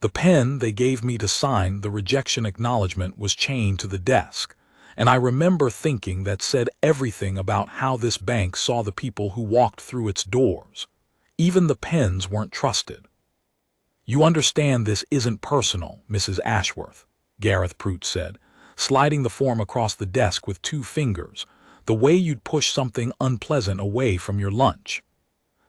The pen they gave me to sign the rejection acknowledgement was chained to the desk, and I remember thinking that said everything about how this bank saw the people who walked through its doors. Even the pens weren't trusted. "You understand this isn't personal, Mrs. Ashworth," Gareth Prout said, sliding the form across the desk with 2 fingers, the way you'd push something unpleasant away from your lunch.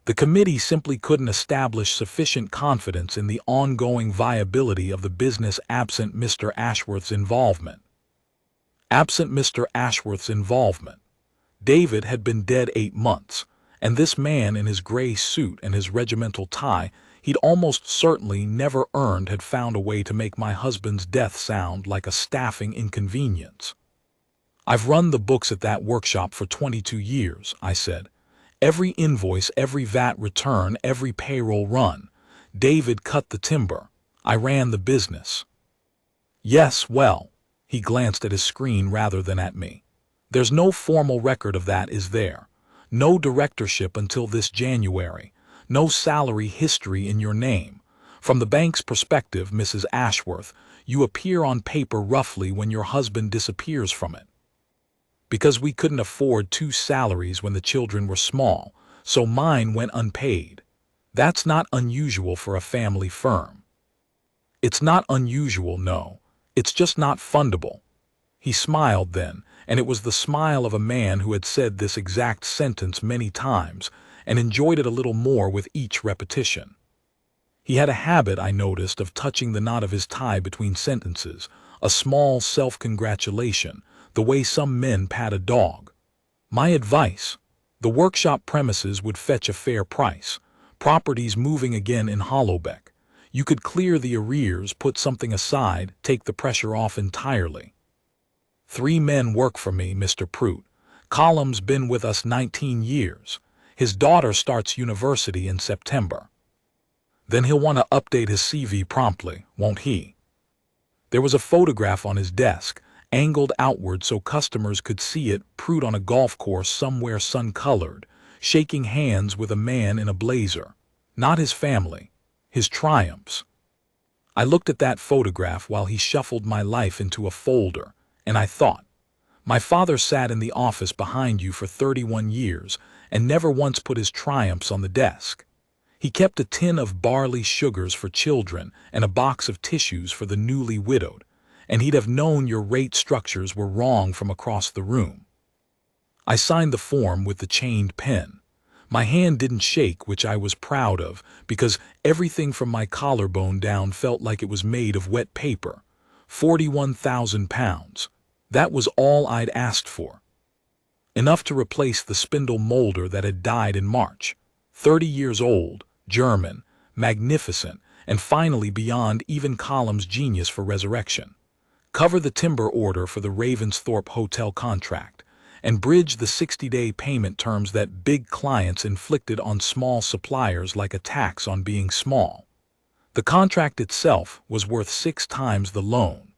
The committee simply couldn't establish sufficient confidence in the ongoing viability of the business absent Mr. Ashworth's involvement. Absent Mr. Ashworth's involvement. David had been dead 8 months, and this man in his gray suit and his regimental tie he'd almost certainly never earned had found a way to make my husband's death sound like a staffing inconvenience. "I've run the books at that workshop for 22 years, I said. "Every invoice, every VAT return, every payroll run. David cut the timber. I ran the business." "Yes, well," he glanced at his screen rather than at me. "There's no formal record of that, is there? No directorship until this January. No salary history in your name. From the bank's perspective, Mrs. Ashworth, you appear on paper roughly when your husband disappears from it. Because we couldn't afford 2 salaries when the children were small, so mine went unpaid. That's not unusual for a family firm." "It's not unusual, no. It's just not fundable." He smiled then, and it was the smile of a man who had said this exact sentence many times and enjoyed it a little more with each repetition. He had a habit, I noticed, of touching the knot of his tie between sentences, a small self-congratulation, the way some men pat a dog. "My advice: the workshop premises would fetch a fair price. Property's moving again in Hollowbeck. You could clear the arrears, put something aside, take the pressure off entirely. 3 men work for me, Mr. Prout. Colum's been with us 19 years. His daughter starts university in September. Then he'll want to update his CV promptly, won't he?" There was a photograph on his desk, angled outward so customers could see it, Prout on a golf course somewhere sun-colored, shaking hands with a man in a blazer. Not his family, his triumphs. I looked at that photograph while he shuffled my life into a folder, and I thought, my father sat in the office behind you for 31 years and never once put his triumphs on the desk. He kept a tin of barley sugars for children and a box of tissues for the newly widowed, and he'd have known your rate structures were wrong from across the room. I signed the form with the chained pen. My hand didn't shake, which I was proud of, because everything from my collarbone down felt like it was made of wet paper. £41,000. That was all I'd asked for. Enough to replace the spindle molder that had died in March. 30 years old, German, magnificent, and finally beyond even Colum's genius for resurrection. Cover the timber order for the Ravensthorpe Hotel contract, and bridge the 60-day payment terms that big clients inflicted on small suppliers like a tax on being small. The contract itself was worth 6 times the loan.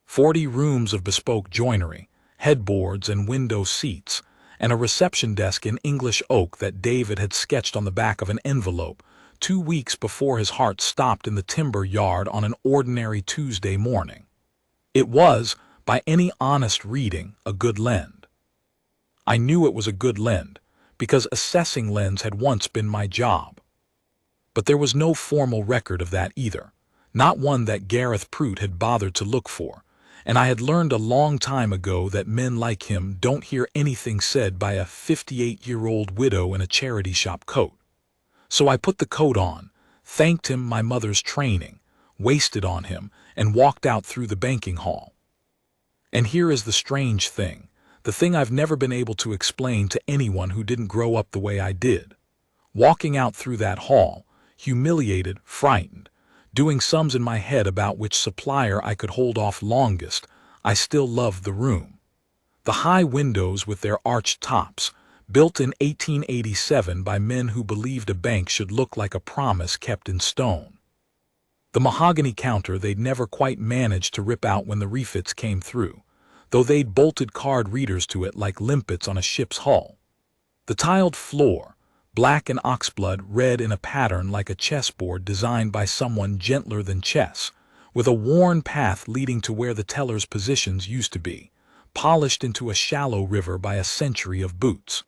40 rooms of bespoke joinery, headboards and window seats, and a reception desk in English oak that David had sketched on the back of an envelope 2 weeks before his heart stopped in the timber yard on an ordinary Tuesday morning. It was, by any honest reading, a good lend. I knew it was a good lend, because assessing lends had once been my job. But there was no formal record of that either, not one that Gareth Prout had bothered to look for, and I had learned a long time ago that men like him don't hear anything said by a 58-year-old widow in a charity shop coat. So I put the coat on, thanked him my mother's training, wasted on him, and walked out through the banking hall. And here is the strange thing, the thing I've never been able to explain to anyone who didn't grow up the way I did. Walking out through that hall, humiliated, frightened, doing sums in my head about which supplier I could hold off longest, I still loved the room. The high windows with their arched tops, built in 1887 by men who believed a bank should look like a promise kept in stone. The mahogany counter they'd never quite managed to rip out when the refits came through, though they'd bolted card readers to it like limpets on a ship's hull. The tiled floor, black and oxblood red in a pattern like a chessboard designed by someone gentler than chess, with a worn path leading to where the teller's positions used to be, polished into a shallow river by a century of boots.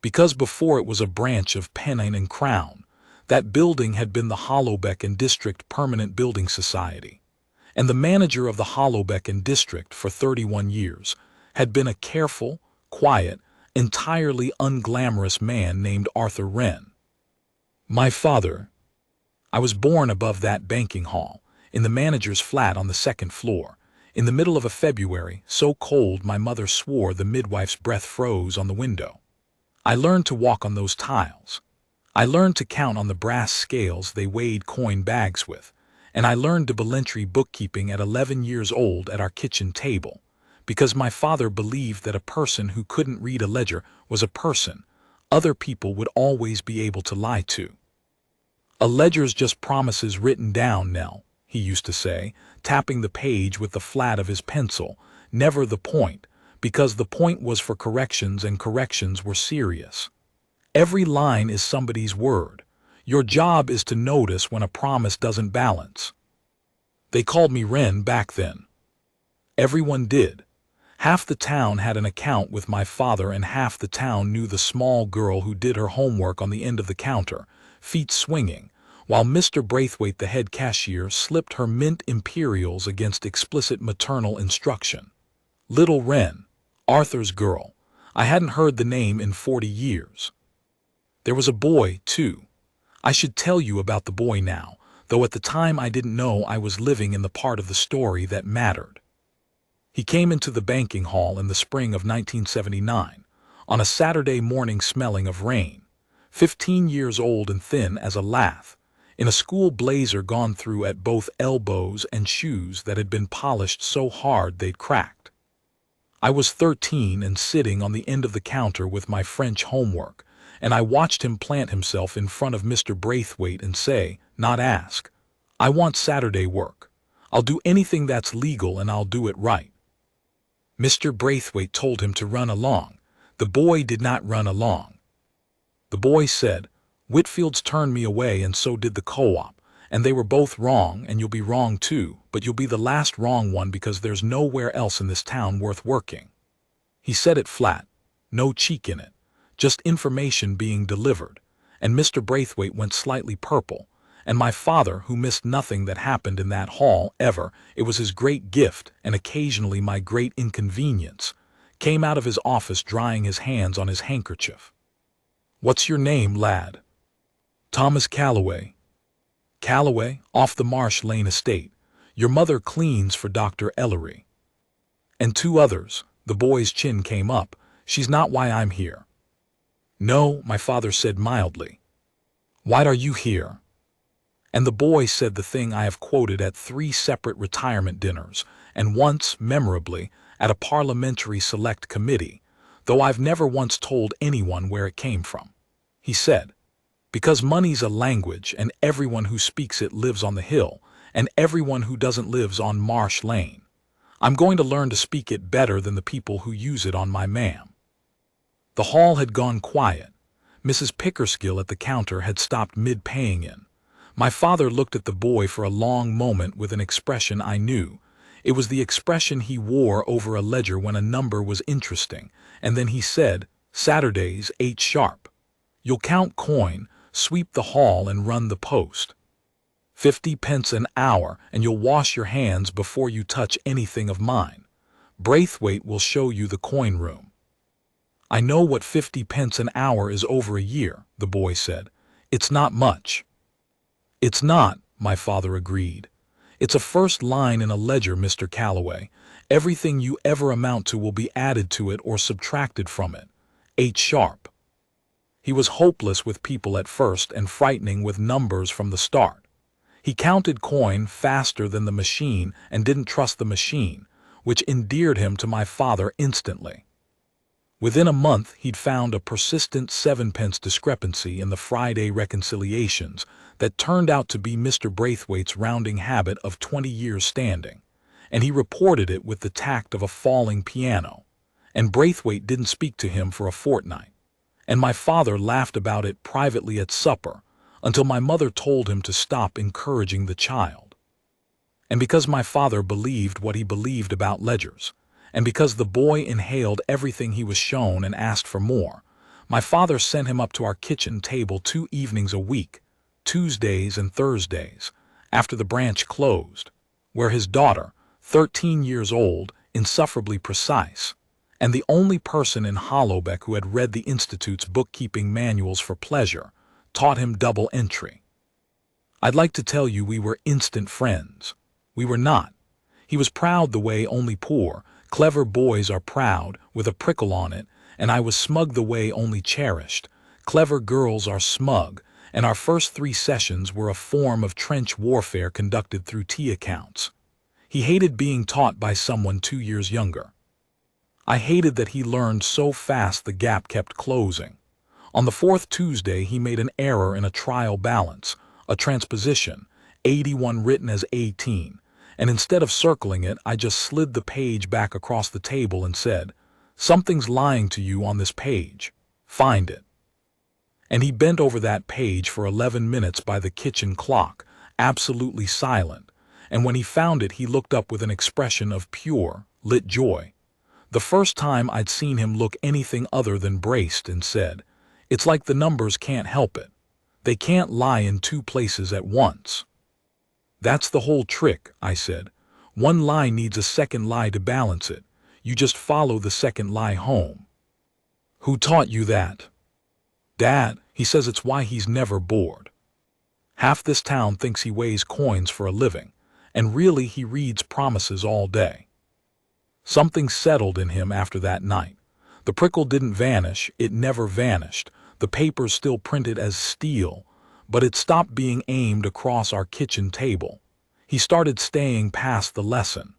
Because before it was a branch of Pennine and Crown, that building had been the Hollowbeck and District Permanent Building Society, and the manager of the Hollowbeck and District for 31 years had been a careful, quiet, entirely unglamorous man named Arthur Wren. My father. I was born above that banking hall, in the manager's flat on the second floor, in the middle of a February so cold my mother swore the midwife's breath froze on the window. I learned to walk on those tiles. I learned to count on the brass scales they weighed coin bags with, and I learned debentry bookkeeping at 11 years old at our kitchen table, because my father believed that a person who couldn't read a ledger was a person other people would always be able to lie to. A ledger's just promises written down, Nell, he used to say, tapping the page with the flat of his pencil, never the point, because the point was for corrections and corrections were serious. Every line is somebody's word. Your job is to notice when a promise doesn't balance. They called me Wren back then. Everyone did. Half the town had an account with my father and half the town knew the small girl who did her homework on the end of the counter, feet swinging, while Mr. Braithwaite, the head cashier, slipped her mint imperials against explicit maternal instruction. Little Wren, Arthur's girl. I hadn't heard the name in 40 years. There was a boy, too. I should tell you about the boy now, though at the time I didn't know I was living in the part of the story that mattered. He came into the banking hall in the spring of 1979, on a Saturday morning smelling of rain, 15 years old and thin as a lath, in a school blazer gone through at both elbows and shoes that had been polished so hard they'd cracked. I was 13 and sitting on the end of the counter with my French homework, and I watched him plant himself in front of Mr. Braithwaite and say, not ask, I want Saturday work. I'll do anything that's legal and I'll do it right. Mr. Braithwaite told him to run along. The boy did not run along. The boy said, Whitfield's turned me away and so did the co-op, and they were both wrong and you'll be wrong too, but you'll be the last wrong one because there's nowhere else in this town worth working. He said it flat, no cheek in it, just information being delivered, and Mr. Braithwaite went slightly purple, and my father, who missed nothing that happened in that hall ever, it was his great gift and occasionally my great inconvenience, came out of his office drying his hands on his handkerchief. What's your name, lad? Thomas Calloway. Calloway, off the Marsh Lane estate. Your mother cleans for Dr. Ellery. And two others. The boy's chin came up. She's not why I'm here. No, my father said mildly. Why are you here? And the boy said the thing I have quoted at 3 separate retirement dinners, and once, memorably, at a parliamentary select committee, though I've never once told anyone where it came from. He said, because money's a language and everyone who speaks it lives on the hill, and everyone who doesn't lives on Marsh Lane. I'm going to learn to speak it better than the people who use it on my ma'am. The hall had gone quiet. Mrs. Pickerskill at the counter had stopped mid-paying in. My father looked at the boy for a long moment with an expression I knew. It was the expression he wore over a ledger when a number was interesting, and then he said, Saturdays, 8 sharp. You'll count coin, sweep the hall and run the post. 50 pence an hour, and you'll wash your hands before you touch anything of mine. Braithwaite will show you the coin room. I know what 50 pence an hour is over a year, the boy said. It's not much. It's not, my father agreed. It's a first line in a ledger, Mr. Calloway. Everything you ever amount to will be added to it or subtracted from it. 8 sharp. He was hopeless with people at first and frightening with numbers from the start. He counted coin faster than the machine and didn't trust the machine, which endeared him to my father instantly. Within a month, he'd found a persistent 7-pence discrepancy in the Friday reconciliations that turned out to be Mr. Braithwaite's rounding habit of 20 years standing, and he reported it with the tact of a falling piano, and Braithwaite didn't speak to him for a fortnight. and my father laughed about it privately at supper until my mother told him to stop encouraging the child. And because my father believed what he believed about ledgers, and because the boy inhaled everything he was shown and asked for more, my father sent him up to our kitchen table 2 evenings a week, Tuesdays and Thursdays, after the branch closed, where his daughter, 13 years old, insufferably precise, and the only person in Hollowbeck who had read the Institute's bookkeeping manuals for pleasure, taught him double entry. I'd like to tell you we were instant friends. We were not. He was proud the way only poor, clever boys are proud, with a prickle on it, and I was smug the way only cherished, clever girls are smug, and our first 3 sessions were a form of trench warfare conducted through tea accounts. He hated being taught by someone 2 years younger. I hated that he learned so fast the gap kept closing. On the 4th Tuesday he made an error in a trial balance, a transposition, 81 written as 18, and instead of circling it I just slid the page back across the table and said, "Something's lying to you on this page. Find it." And he bent over that page for 11 minutes by the kitchen clock, absolutely silent, and when he found it he looked up with an expression of pure, lit joy. The first time I'd seen him look anything other than braced, and said, "It's like the numbers can't help it. They can't lie in 2 places at once." "That's the whole trick," I said. "One lie needs a second lie to balance it. You just follow the second lie home." "Who taught you that?" "Dad. He says it's why he's never bored. Half this town thinks he weighs coins for a living, and really he reads promises all day." Something settled in him after that night. The prickle didn't vanish, it never vanished. The papers still printed as steel, but it stopped being aimed across our kitchen table. He started staying past the lesson.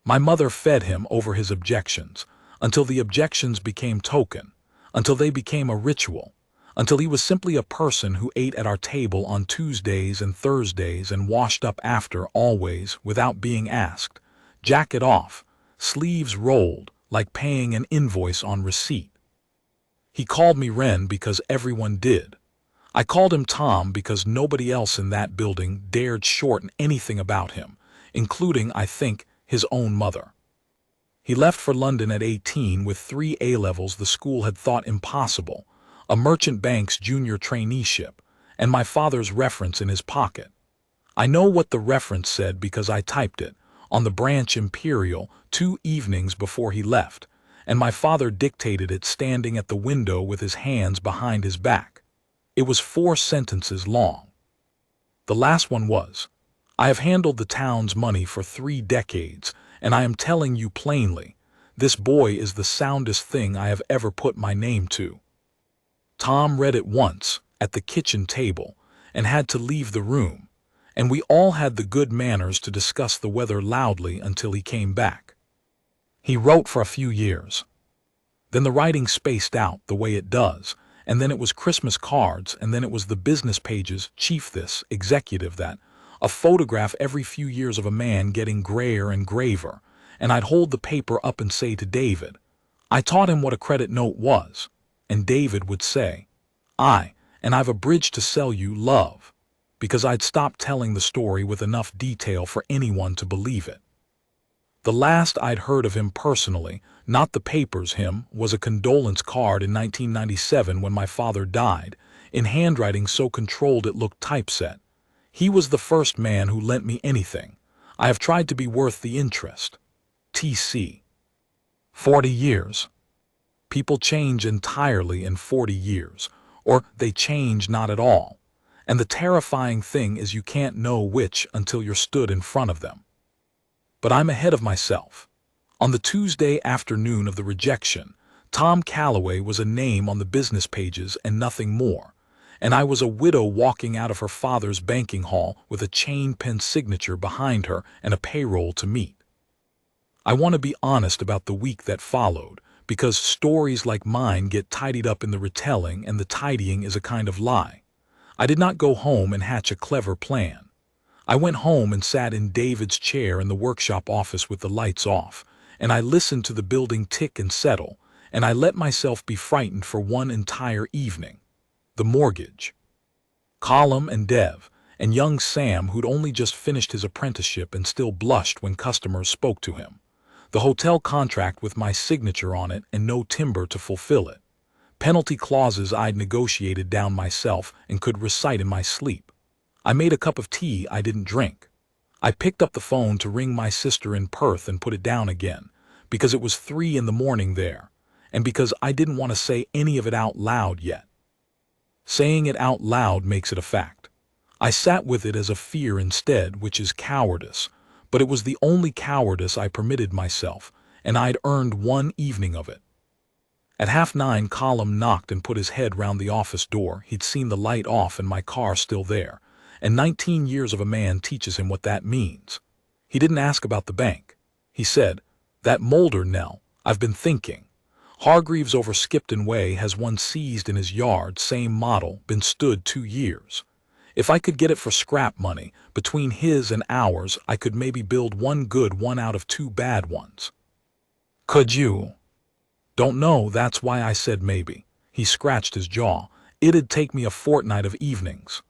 My mother fed him over his objections, until the objections became token, until they became a ritual, until he was simply a person who ate at our table on Tuesdays and Thursdays and washed up after, always, without being asked, jacket off, sleeves rolled, like paying an invoice on receipt. He called me Wren because everyone did. I called him Tom because nobody else in that building dared shorten anything about him, including, I think, his own mother. He left for London at 18 with 3 A-levels the school had thought impossible, a merchant bank's junior traineeship, and my father's reference in his pocket. I know what the reference said because I typed it, on the Branch Imperial, 2 evenings before he left, and my father dictated it standing at the window with his hands behind his back. It was 4 sentences long. The last one was, "I have handled the town's money for 3 decades, and I am telling you plainly, this boy is the soundest thing I have ever put my name to." Tom read it once, at the kitchen table, and had to leave the room, and we all had the good manners to discuss the weather loudly until he came back. He wrote for a few years. Then the writing spaced out the way it does, and then it was Christmas cards, and then it was the business pages, chief this, executive that, a photograph every few years of a man getting grayer and graver, and I'd hold the paper up and say to David, I taught him what a credit note was, and David would say, and I've a bridge to sell you, love, because I'd stopped telling the story with enough detail for anyone to believe it. The last I'd heard of him personally, not the papers him, was a condolence card in 1997 when my father died, in handwriting so controlled it looked typeset. He was the first man who lent me anything. I have tried to be worth the interest. T.C. 40 years. People change entirely in 40 years, or they change not at all. And the terrifying thing is you can't know which until you're stood in front of them. But I'm ahead of myself. On the Tuesday afternoon of the rejection, Tom Calloway was a name on the business pages and nothing more, and I was a widow walking out of her father's banking hall with a chain-pen signature behind her and a payroll to meet. I want to be honest about the week that followed, because stories like mine get tidied up in the retelling, and the tidying is a kind of lie. I did not go home and hatch a clever plan. I went home and sat in David's chair in the workshop office with the lights off, and I listened to the building tick and settle, and I let myself be frightened for one entire evening. The mortgage. Colum and Dev, and young Sam, who'd only just finished his apprenticeship and still blushed when customers spoke to him. The hotel contract with my signature on it and no timber to fulfill it. Penalty clauses I'd negotiated down myself and could recite in my sleep. I made a cup of tea I didn't drink. I picked up the phone to ring my sister in Perth and put it down again, because it was 3 in the morning there, and because I didn't want to say any of it out loud yet. Saying it out loud makes it a fact. I sat with it as a fear instead, which is cowardice, but it was the only cowardice I permitted myself, and I'd earned one evening of it. At 9:30, Colum knocked and put his head round the office door. He'd seen the light off and my car still there, and 19 years of a man teaches him what that means. He didn't ask about the bank. He said, "That Mulder, Nell, I've been thinking. Hargreaves over Skipton Way has one seized in his yard, same model, been stood 2 years. If I could get it for scrap money, between his and ours, I could maybe build one good one out of 2 bad ones." "Could you?" "Don't know, that's why I said maybe." He scratched his jaw. "It'd take me a fortnight of evenings."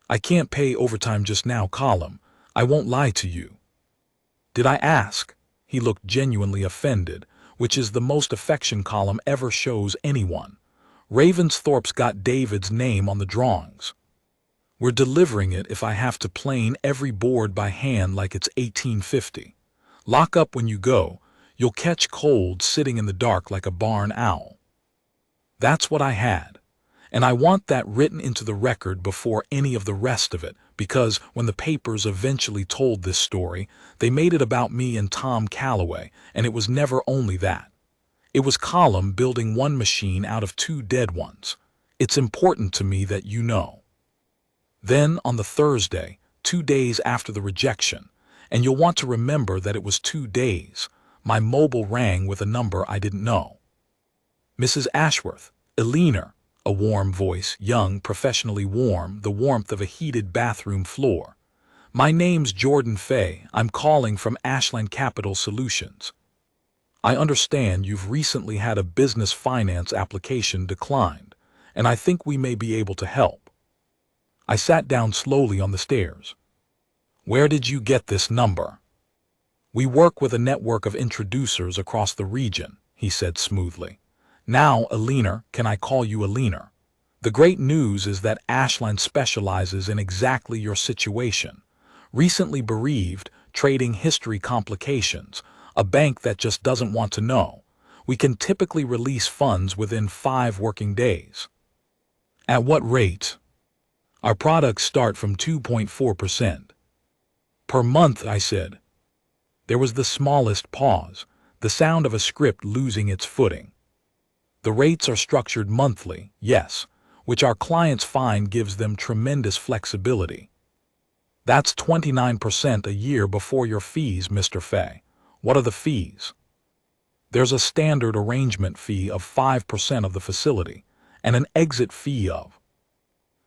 "I can't pay overtime just now, Colum. I won't lie to you." "Did I ask?" He looked genuinely offended, which is the most affection Colum ever shows anyone. "Ravensthorpe's got David's name on the drawings. We're delivering it if I have to plane every board by hand like it's 1850. Lock up when you go. You'll catch cold sitting in the dark like a barn owl." That's what I had. And I want that written into the record before any of the rest of it, because when the papers eventually told this story, they made it about me and Tom Calloway, and it was never only that. It was Colum building one machine out of 2 dead ones. It's important to me that you know. Then, on the Thursday, 2 days after the rejection, and you'll want to remember that it was 2 days, my mobile rang with a number I didn't know. "Mrs. Ashworth, Eleanor," a warm voice, young, professionally warm, the warmth of a heated bathroom floor. "My name's Jordan Fay. I'm calling from Ashland Capital Solutions. I understand you've recently had a business finance application declined, and I think we may be able to help." I sat down slowly on the stairs. "Where did you get this number?" "We work with a network of introducers across the region," he said smoothly. "Now, Eleanor, can I call you Eleanor? The great news is that Ashland specializes in exactly your situation. Recently bereaved, trading history complications, a bank that just doesn't want to know. We can typically release funds within 5 working days." "At what rate?" "Our products start from 2.4%. "Per month," I said. There was the smallest pause, the sound of a script losing its footing. "The rates are structured monthly, yes, which our clients find gives them tremendous flexibility." "That's 29% a year before your fees, Mr. Fay. What are the fees?" "There's a standard arrangement fee of 5% of the facility, and an exit fee of—"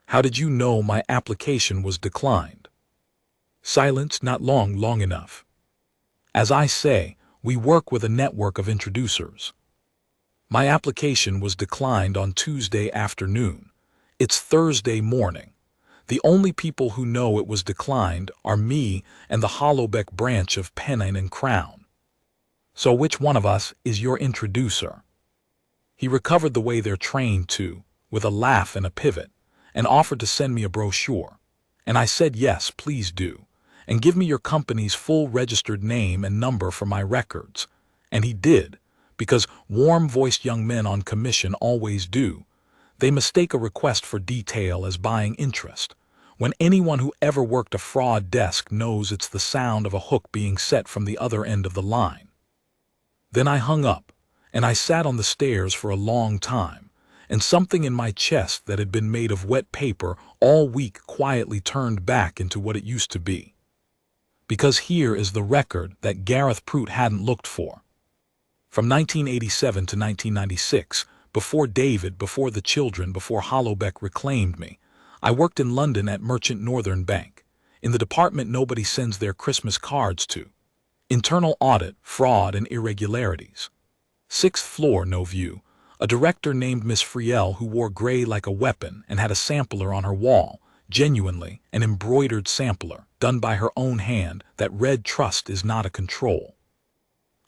"How did you know my application was declined?" Silence, not long enough. "As I say, we work with a network of introducers. My application was declined on Tuesday afternoon. It's Thursday morning. The only people who know it was declined are me and the Hollowbeck branch of Pennine and Crown. So which one of us is your introducer?" He recovered the way they're trained to, with a laugh and a pivot, and offered to send me a brochure. And I said yes, please do, and give me your company's full registered name and number for my records. And he did, because warm-voiced young men on commission always do. They mistake a request for detail as buying interest, when anyone who ever worked a fraud desk knows it's the sound of a hook being set from the other end of the line. Then I hung up, and I sat on the stairs for a long time, and something in my chest that had been made of wet paper all week quietly turned back into what it used to be. Because here is the record that Gareth Prout hadn't looked for. From 1987 to 1996, before David, before the children, before Hollowbeck reclaimed me, I worked in London at Merchant Northern Bank, in the department nobody sends their Christmas cards to. Internal audit, fraud, and irregularities. Sixth floor, no view. A director named Miss Friel who wore gray like a weapon and had a sampler on her wall, genuinely an embroidered sampler, done by her own hand, that read "Trust is not a control."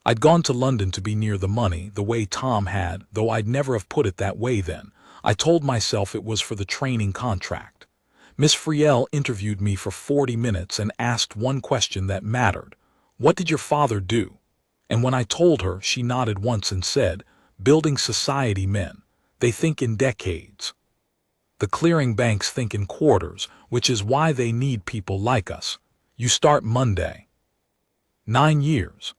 I'd gone to London to be near the money, the way Tom had, though I'd never have put it that way then. I told myself it was for the training contract. Miss Friel interviewed me for 40 minutes and asked one question that mattered. What did your father do? And when I told her, she nodded once and said, building society men. They think in decades. The clearing banks think in quarters, which is why they need people like us. You start Monday. 9 years.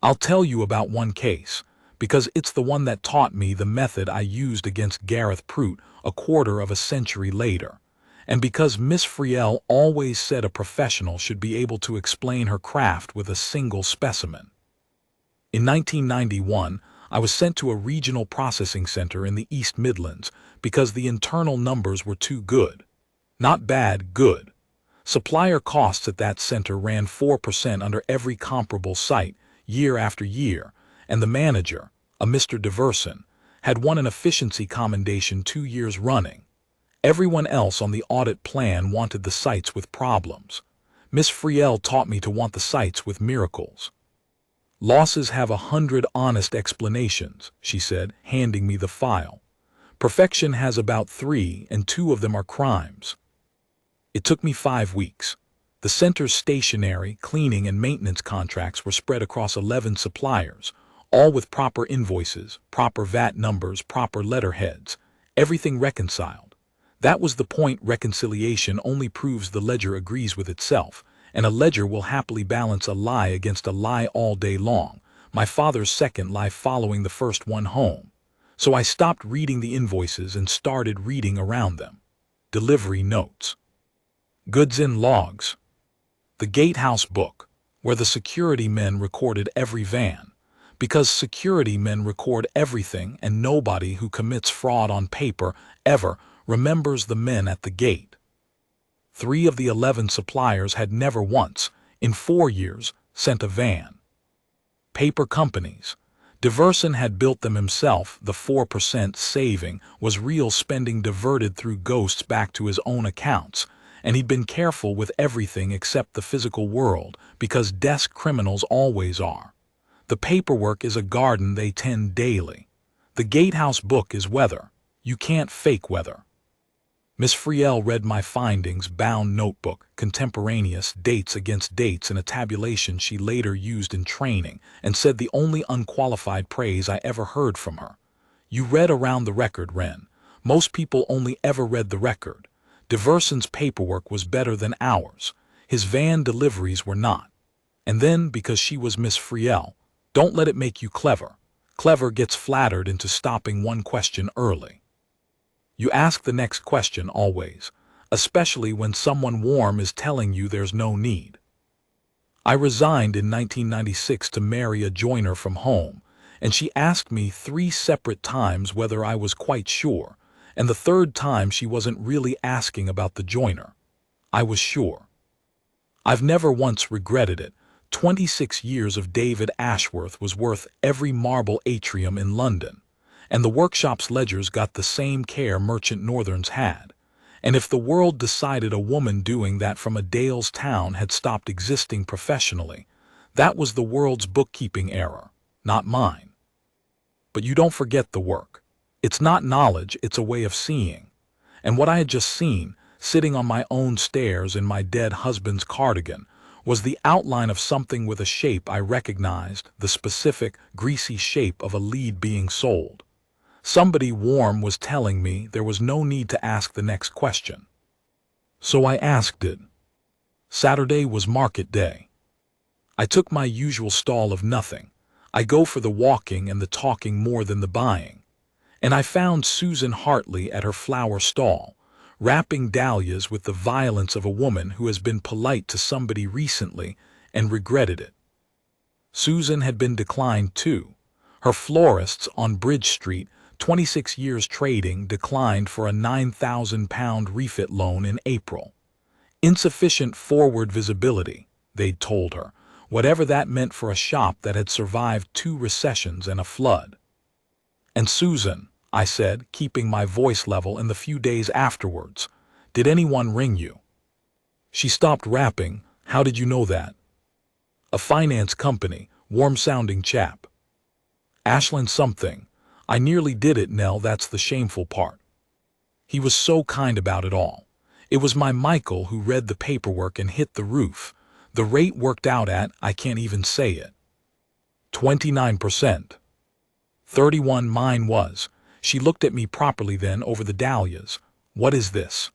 I'll tell you about one case, because it's the one that taught me the method I used against Gareth Prout a quarter of a century later, and because Miss Friel always said a professional should be able to explain her craft with a single specimen. In 1991, I was sent to a regional processing center in the East Midlands because the internal numbers were too good. Not bad, good. Supplier costs at that center ran 4% under every comparable site, year after year, and the manager, a Mr. Diverson, had won an efficiency commendation 2 years running. Everyone else on the audit plan wanted the sites with problems. Miss Friel taught me to want the sites with miracles. Losses have 100 honest explanations, she said, handing me the file. Perfection has about 3, and 2 of them are crimes. It took me 5 weeks. The center's stationery, cleaning, and maintenance contracts were spread across 11 suppliers, all with proper invoices, proper VAT numbers, proper letterheads, everything reconciled. That was the point. Reconciliation only proves the ledger agrees with itself, and a ledger will happily balance a lie against a lie all day long, my father's second lie following the first one home. So I stopped reading the invoices and started reading around them. Delivery notes. Goods in logs. The gatehouse book, where the security men recorded every van, because security men record everything and nobody who commits fraud on paper ever remembers the men at the gate. 3 of the 11 suppliers had never once, in 4 years, sent a van. Paper companies. Diverson had built them himself. The 4% saving was real spending diverted through ghosts back to his own accounts, and he'd been careful with everything except the physical world, because desk criminals always are. The paperwork is a garden they tend daily. The gatehouse book is weather. You can't fake weather. Miss Friel read my findings, bound notebook, contemporaneous, dates against dates in a tabulation she later used in training, and said the only unqualified praise I ever heard from her. You read around the record, Wren. Most people only ever read the record. Diverson's paperwork was better than ours. His van deliveries were not. And then, because she was Miss Friel, don't let it make you clever. Clever gets flattered into stopping one question early. You ask the next question always, especially when someone warm is telling you there's no need. I resigned in 1996 to marry a joiner from home, and she asked me 3 separate times whether I was quite sure, and the 3rd time she wasn't really asking about the joiner. I was sure. I've never once regretted it. 26 years of David Ashworth was worth every marble atrium in London, and the workshop's ledgers got the same care Merchant Northerns had. And if the world decided a woman doing that from a Dales town had stopped existing professionally, that was the world's bookkeeping error, not mine. But you don't forget the work. It's not knowledge, it's a way of seeing. And what I had just seen, sitting on my own stairs in my dead husband's cardigan, was the outline of something with a shape I recognized, the specific, greasy shape of a lead being sold. Somebody warm was telling me there was no need to ask the next question. So I asked it. Saturday was market day. I took my usual stall of nothing. I go for the walking and the talking more than the buying. And I found Susan Hartley at her flower stall, wrapping dahlias with the violence of a woman who has been polite to somebody recently and regretted it. Susan had been declined too. Her florists on Bridge Street, 26 years trading, declined for a £9,000 refit loan in April. Insufficient forward visibility, they'd told her, whatever that meant for a shop that had survived 2 recessions and a flood. And Susan, I said, keeping my voice level in the few days afterwards, did anyone ring you? She stopped rapping. How did you know that? A finance company, warm-sounding chap. Ashland something. I nearly did it, Nell, that's the shameful part. He was so kind about it all. It was my Michael who read the paperwork and hit the roof. The rate worked out at, I can't even say it. 29%. 31 mine was. She looked at me properly then over the dahlias. What is this?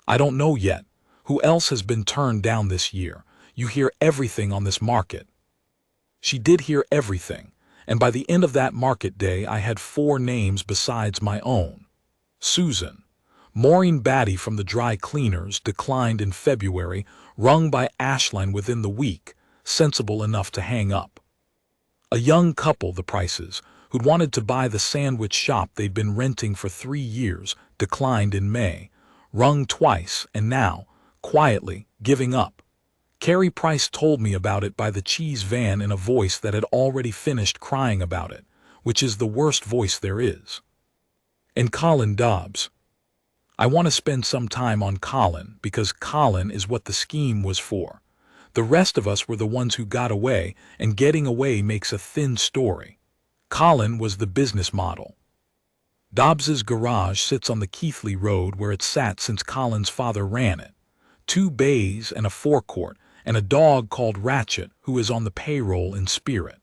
I don't know yet. Who else has been turned down this year? You hear everything on this market. She did hear everything, and by the end of that market day I had 4 names besides my own. Susan. Maureen Batty from the dry cleaners declined in February, rung by Ashline within the week, sensible enough to hang up. A young couple, the Prices, who'd wanted to buy the sandwich shop they'd been renting for 3 years, declined in May, rung twice, and now, quietly, giving up. Carrie Price told me about it by the cheese van in a voice that had already finished crying about it, which is the worst voice there is. And Colin Dobbs. I want to spend some time on Colin because Colin is what the scheme was for. The rest of us were the ones who got away, and getting away makes a thin story. Colin was the business model. Dobbs's garage sits on the Keithley Road where it sat since Colin's father ran it. 2 bays and a forecourt, and a dog called Ratchet who is on the payroll in spirit.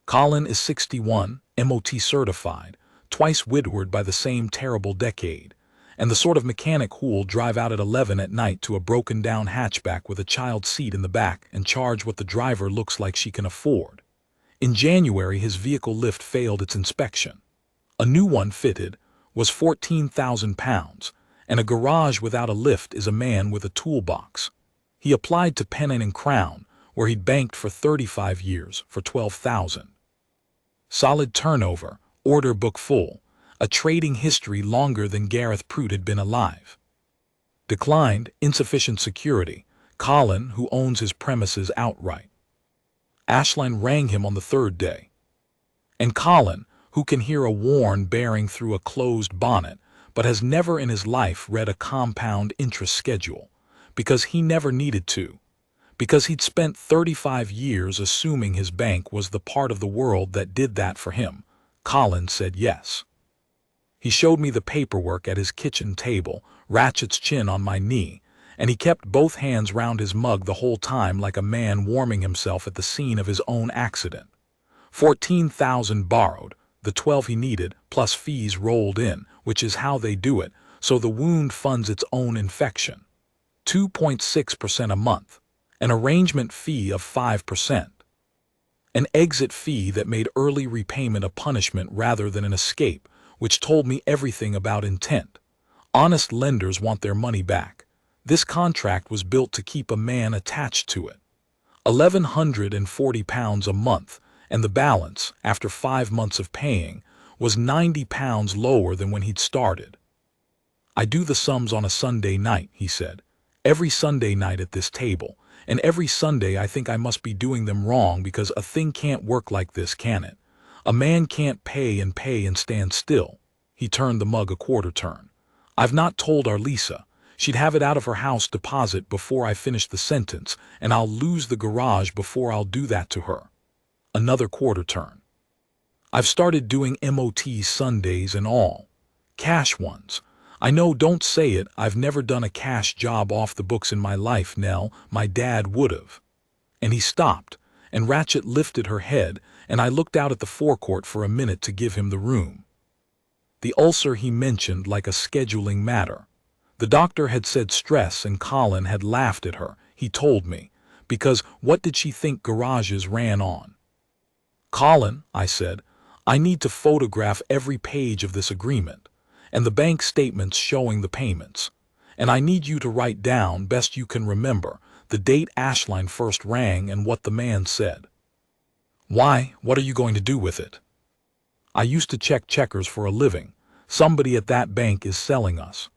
Colin is 61, MOT certified, twice widowed by the same terrible decade, and the sort of mechanic who'll drive out at 11 at night to a broken-down hatchback with a child seat in the back and charge what the driver looks like she can afford. In January, his vehicle lift failed its inspection. A new one fitted was £14,000, and a garage without a lift is a man with a toolbox. He applied to Penn & Crown, where he'd banked for 35 years, for $12,000. Solid turnover, order book full, a trading history longer than Gareth Prout had been alive. Declined, insufficient security, Colin, who owns his premises outright. Ashline rang him on the 3rd day. And Colin, who can hear a warn bearing through a closed bonnet, but has never in his life read a compound interest schedule, because he never needed to, because he'd spent 35 years assuming his bank was the part of the world that did that for him, Colin said yes. He showed me the paperwork at his kitchen table, Ratchet's chin on my knee, and he kept both hands round his mug the whole time like a man warming himself at the scene of his own accident. 14,000 borrowed, the 12 he needed, plus fees rolled in, which is how they do it, so the wound funds its own infection. 2.6% a month, an arrangement fee of 5%. An exit fee that made early repayment a punishment rather than an escape, which told me everything about intent. Honest lenders want their money back. This contract was built to keep a man attached to it. £1,140 a month, and the balance, after 5 months of paying, was £90 lower than when he'd started. I do the sums on a Sunday night, he said. Every Sunday night at this table, and every Sunday I think I must be doing them wrong because a thing can't work like this, can it? A man can't pay and stand still. He turned the mug a quarter turn. I've not told our Lisa. She'd have it out of her house deposit before I finish the sentence, and I'll lose the garage before I'll do that to her. Another quarter turn. I've started doing MOTs Sundays and all. Cash ones. I know, don't say it, I've never done a cash job off the books in my life, Nell. My dad would've. And he stopped, and Ratchet lifted her head, and I looked out at the forecourt for a minute to give him the room. The ulcer he mentioned like a scheduling matter. The doctor had said stress, and Colin had laughed at her, he told me, because what did she think garages ran on? Colin, I said, I need to photograph every page of this agreement, and the bank statements showing the payments. And I need you to write down, best you can remember, the date Ashline first rang and what the man said. Why, what are you going to do with it? I used to check checkers for a living. Somebody at that bank is selling us.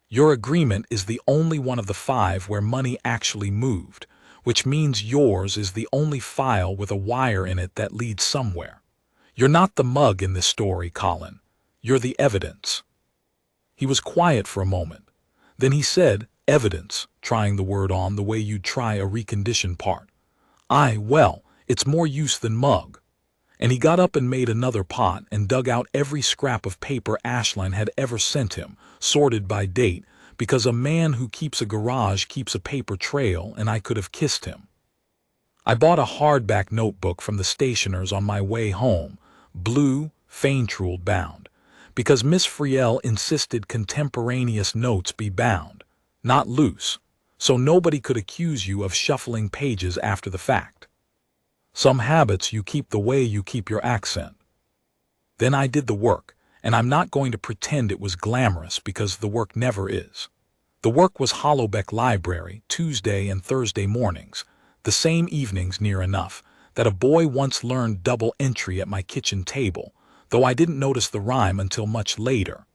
Your agreement is the only one of the 5 where money actually moved, which means yours is the only file with a wire in it that leads somewhere. You're not the mug in this story, Colin. You're the evidence. He was quiet for a moment. Then he said, evidence, trying the word on the way you'd try a reconditioned part. Well, it's more use than mug. And he got up and made another pot and dug out every scrap of paper Ashline had ever sent him, sorted by date, because a man who keeps a garage keeps a paper trail, and I could have kissed him. I bought a hardback notebook from the stationer's on my way home, blue, Faintruld bound, because Miss Friel insisted contemporaneous notes be bound, not loose, so nobody could accuse you of shuffling pages after the fact. Some habits you keep the way you keep your accent. Then I did the work, and I'm not going to pretend it was glamorous because the work never is. The work was Hollowbeck Library, Tuesday and Thursday mornings, the same evenings near enough that a boy once learned double entry at my kitchen table, though I didn't notice the rhyme until much later.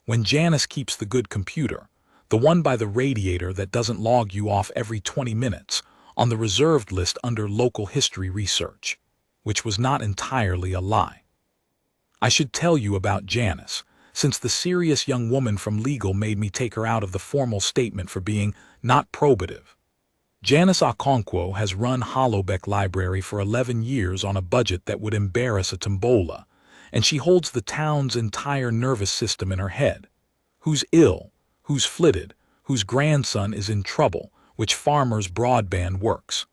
When Janice keeps the good computer, the one by the radiator that doesn't log you off every 20 minutes, on the reserved list under local history research, which was not entirely a lie. I should tell you about Janice, since the serious young woman from legal made me take her out of the formal statement for being not probative. Janice Okonkwo has run Hollowbeck Library for 11 years on a budget that would embarrass a tombola, and she holds the town's entire nervous system in her head. Who's ill, who's flitted, whose grandson is in trouble, which farmer's broadband works.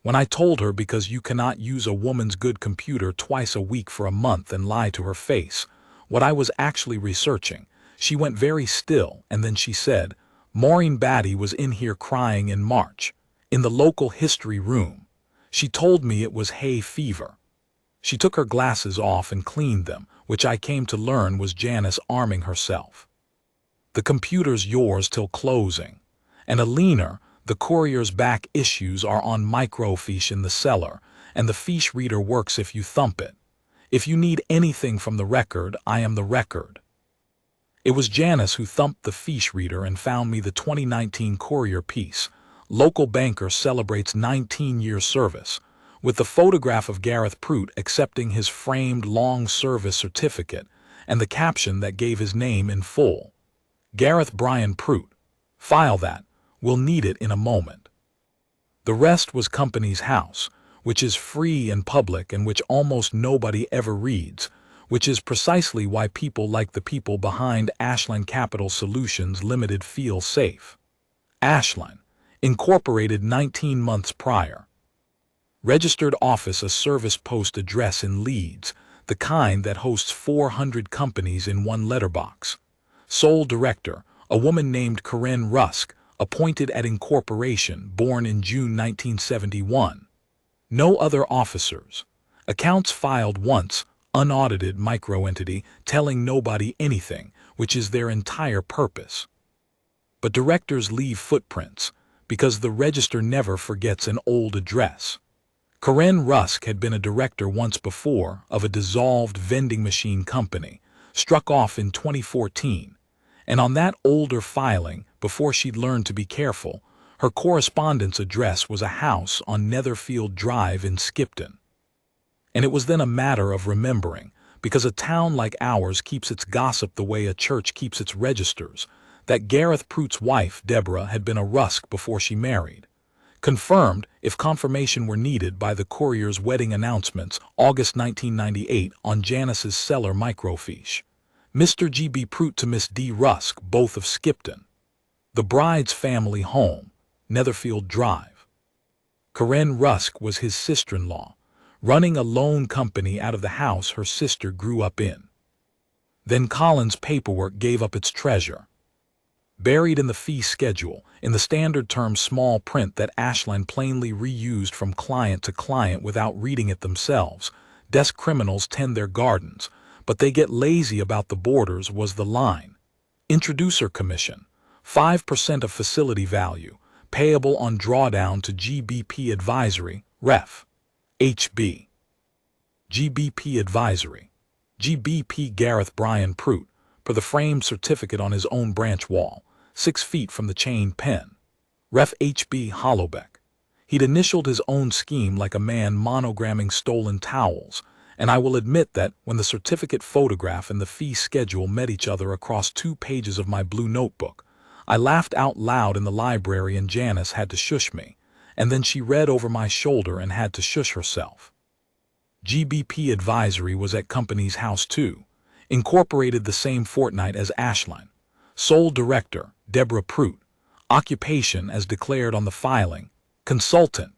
When I told her because you cannot use a woman's good computer twice a week for a month and lie to her face, what I was actually researching, she went very still, and then she said, Maureen Batty was in here crying in March, in the local history room. She told me it was hay fever. She took her glasses off and cleaned them, which I came to learn was Janice arming herself. The computer's yours till closing. And Eleanor, the Courier's back issues are on Microfiche in the cellar, and the fiche reader works if you thump it. If you need anything from the record, I am the record. It was Janice who thumped the fiche reader and found me the 2019 Courier piece, Local Banker Celebrates 19-Year Service, with the photograph of Gareth Prout accepting his framed long service certificate and the caption that gave his name in full. Gareth Brian Prout. File that. We'll need it in a moment. The rest was Company's House, which is free and public and which almost nobody ever reads, which is precisely why people like the people behind Ashline Capital Solutions Limited feel safe. Ashline, incorporated 19 months prior. Registered office a service post address in Leeds, the kind that hosts 400 companies in one letterbox. Sole director, a woman named Corinne Rusk, appointed at incorporation, born in June 1971. No other officers. Accounts filed once, unaudited microentity, telling nobody anything, which is their entire purpose. But directors leave footprints, because the register never forgets an old address. Corinne Rusk had been a director once before of a dissolved vending machine company, struck off in 2014, and on that older filing, before she'd learned to be careful, her correspondence address was a house on Netherfield Drive in Skipton. And it was then a matter of remembering, because a town like ours keeps its gossip the way a church keeps its registers, that Gareth Prout's wife, Deborah, had been a Rusk before she married. Confirmed, if confirmation were needed, by the Courier's wedding announcements, August 1998, on Janice's cellar microfiche. Mr. G.B. Prout to Miss D. Rusk, both of Skipton. The bride's family home, Netherfield Drive. Corinne Rusk was his sister-in-law, running a loan company out of the house her sister grew up in. Then Colin's paperwork gave up its treasure. Buried in the fee schedule, in the standard term small print that Ashline plainly reused from client to client without reading it themselves, desk criminals tend their gardens, but they get lazy about the borders, was the line. Introducer commission, 5% of facility value, payable on drawdown to GBP Advisory, Ref. HB. GBP Advisory. GBP Gareth Brian Prout, per the framed certificate on his own branch wall, 6 feet from the chain pen. Ref. HB Hollowbeck. He'd initialed his own scheme like a man monogramming stolen towels, and I will admit that when the certificate photograph and the fee schedule met each other across 2 pages of my blue notebook, I laughed out loud in the library and Janice had to shush me, and then she read over my shoulder and had to shush herself. GBP Advisory was at company's house too, incorporated the same fortnight as Ashline. Sole director, Deborah Prout. Occupation as declared on the filing, consultant.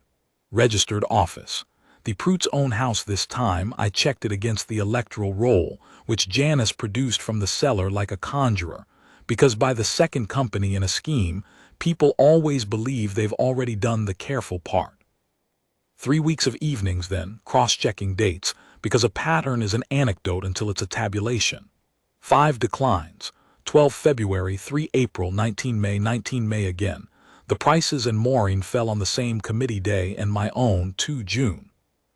Registered office. The Prout's own house this time. I checked it against the electoral roll, which Janice produced from the cellar like a conjurer, because by the second company in a scheme, people always believe they've already done the careful part. 3 weeks of evenings then, cross-checking dates, because a pattern is an anecdote until it's a tabulation. 5 declines. 12 February, 3 April, 19 May, 19 May again. The prices and Maureen fell on the same committee day and my own, 2 June.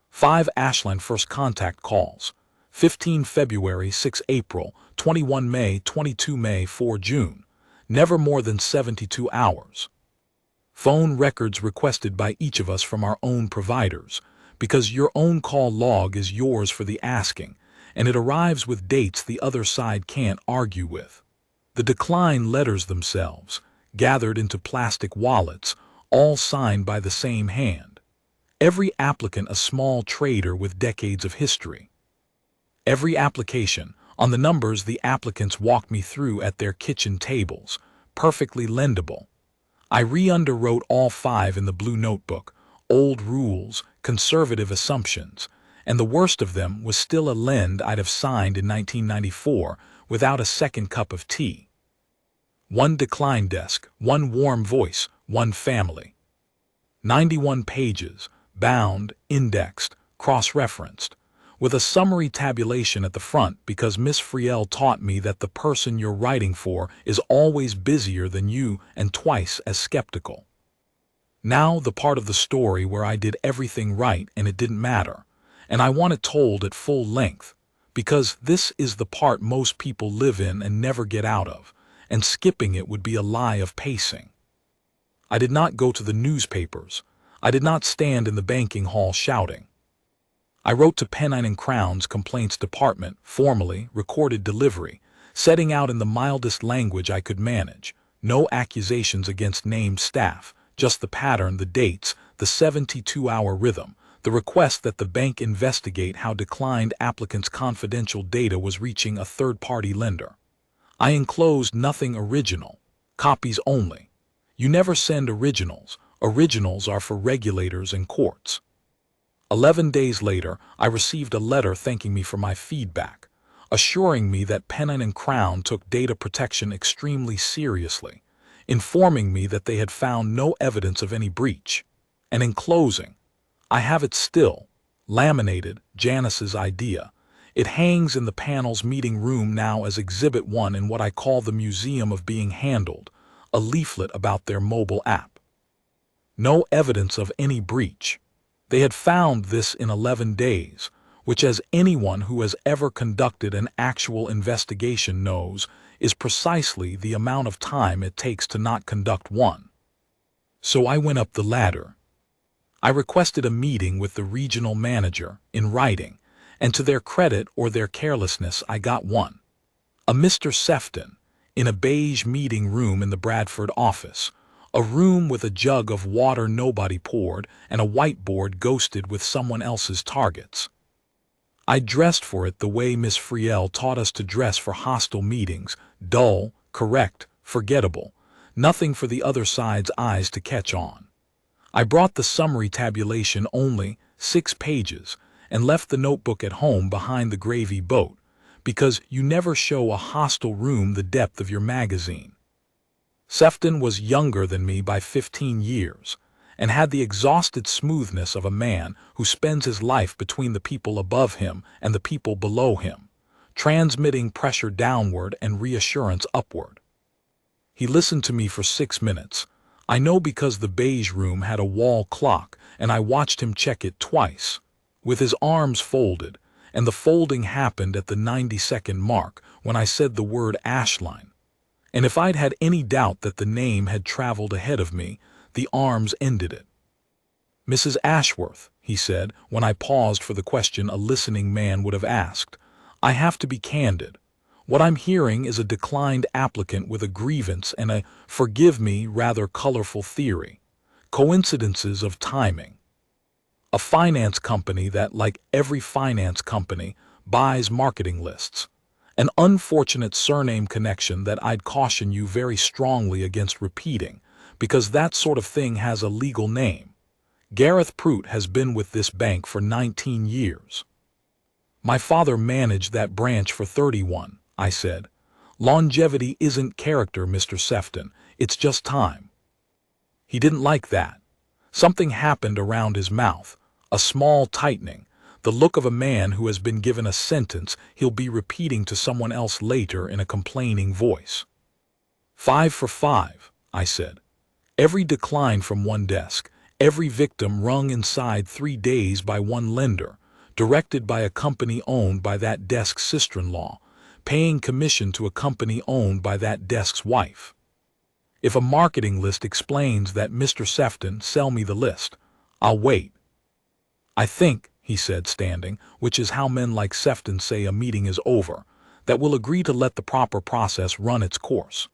5 Ashline first contact calls. 15 February, 6 April, 21 May, 22 May, 4 June. Never more than 72 hours. Phone records requested by each of us from our own providers, because your own call log is yours for the asking, and it arrives with dates the other side can't argue with. The decline letters themselves, gathered into plastic wallets, all signed by the same hand. Every applicant a small trader with decades of history. Every application, on the numbers the applicants walked me through at their kitchen tables, perfectly lendable. I re-underwrote all 5 in the blue notebook, old rules, conservative assumptions, and the worst of them was still a lend I'd have signed in 1994 without a second cup of tea. 1 decline desk, 1 warm voice, 1 family. 91 pages, bound, indexed, cross-referenced, with a summary tabulation at the front because Miss Friel taught me that the person you're writing for is always busier than you and twice as skeptical. Now the part of the story where I did everything right and it didn't matter, and I want it told at full length, because this is the part most people live in and never get out of, and skipping it would be a lie of pacing. I did not go to the newspapers. I did not stand in the banking hall shouting. I wrote to Pennine & Crown's Complaints Department, formally, recorded delivery, setting out in the mildest language I could manage. No accusations against named staff, just the pattern, the dates, the 72-hour rhythm, the request that the bank investigate how declined applicants' confidential data was reaching a third-party lender. I enclosed nothing original, copies only. You never send originals. Originals are for regulators and courts. 11 days later, I received a letter thanking me for my feedback, assuring me that Pennine & Crown took data protection extremely seriously, informing me that they had found no evidence of any breach. And in closing, I have it still, laminated, Janice's idea. It hangs in the panel's meeting room now as Exhibit 1 in what I call the Museum of Being Handled, a leaflet about their mobile app. No evidence of any breach. They had found this in 11 days, which, as anyone who has ever conducted an actual investigation knows, is precisely the amount of time it takes to not conduct one. So I went up the ladder. I requested a meeting with the regional manager, in writing, and to their credit or their carelessness I got one. A Mr. Sefton, in a beige meeting room in the Bradford office, a room with a jug of water nobody poured and a whiteboard ghosted with someone else's targets. I dressed for it the way Miss Friel taught us to dress for hostile meetings, dull, correct, forgettable, nothing for the other side's eyes to catch on. I brought the summary tabulation only, 6 pages, and left the notebook at home behind the gravy boat, because you never show a hostile room the depth of your magazine. Sefton was younger than me by 15 years, and had the exhausted smoothness of a man who spends his life between the people above him and the people below him, transmitting pressure downward and reassurance upward. He listened to me for 6 minutes. I know because the beige room had a wall clock, and I watched him check it twice, with his arms folded, and the folding happened at the 90-second mark when I said the word Ashline. And if I'd had any doubt that the name had traveled ahead of me, the arms ended it. Mrs. Ashworth, he said, when I paused for the question a listening man would have asked, I have to be candid. What I'm hearing is a declined applicant with a grievance and a, forgive me, rather colorful theory. Coincidences of timing. A finance company that, like every finance company, buys marketing lists. An unfortunate surname connection that I'd caution you very strongly against repeating, because that sort of thing has a legal name. Gareth Prout has been with this bank for 19 years. My father managed that branch for 31, I said. Longevity isn't character, Mr. Sefton, it's just time. He didn't like that. Something happened around his mouth, a small tightening, the look of a man who has been given a sentence he'll be repeating to someone else later in a complaining voice. 5 for 5, I said. Every decline from one desk, every victim wrung inside 3 days by one lender, directed by a company owned by that desk's sister-in-law, paying commission to a company owned by that desk's wife. If a marketing list explains that, Mr. Sefton, sell me the list. I'll wait. I think, he said, standing, which is how men like Sefton say a meeting is over, that we'll agree to let the proper process run its course.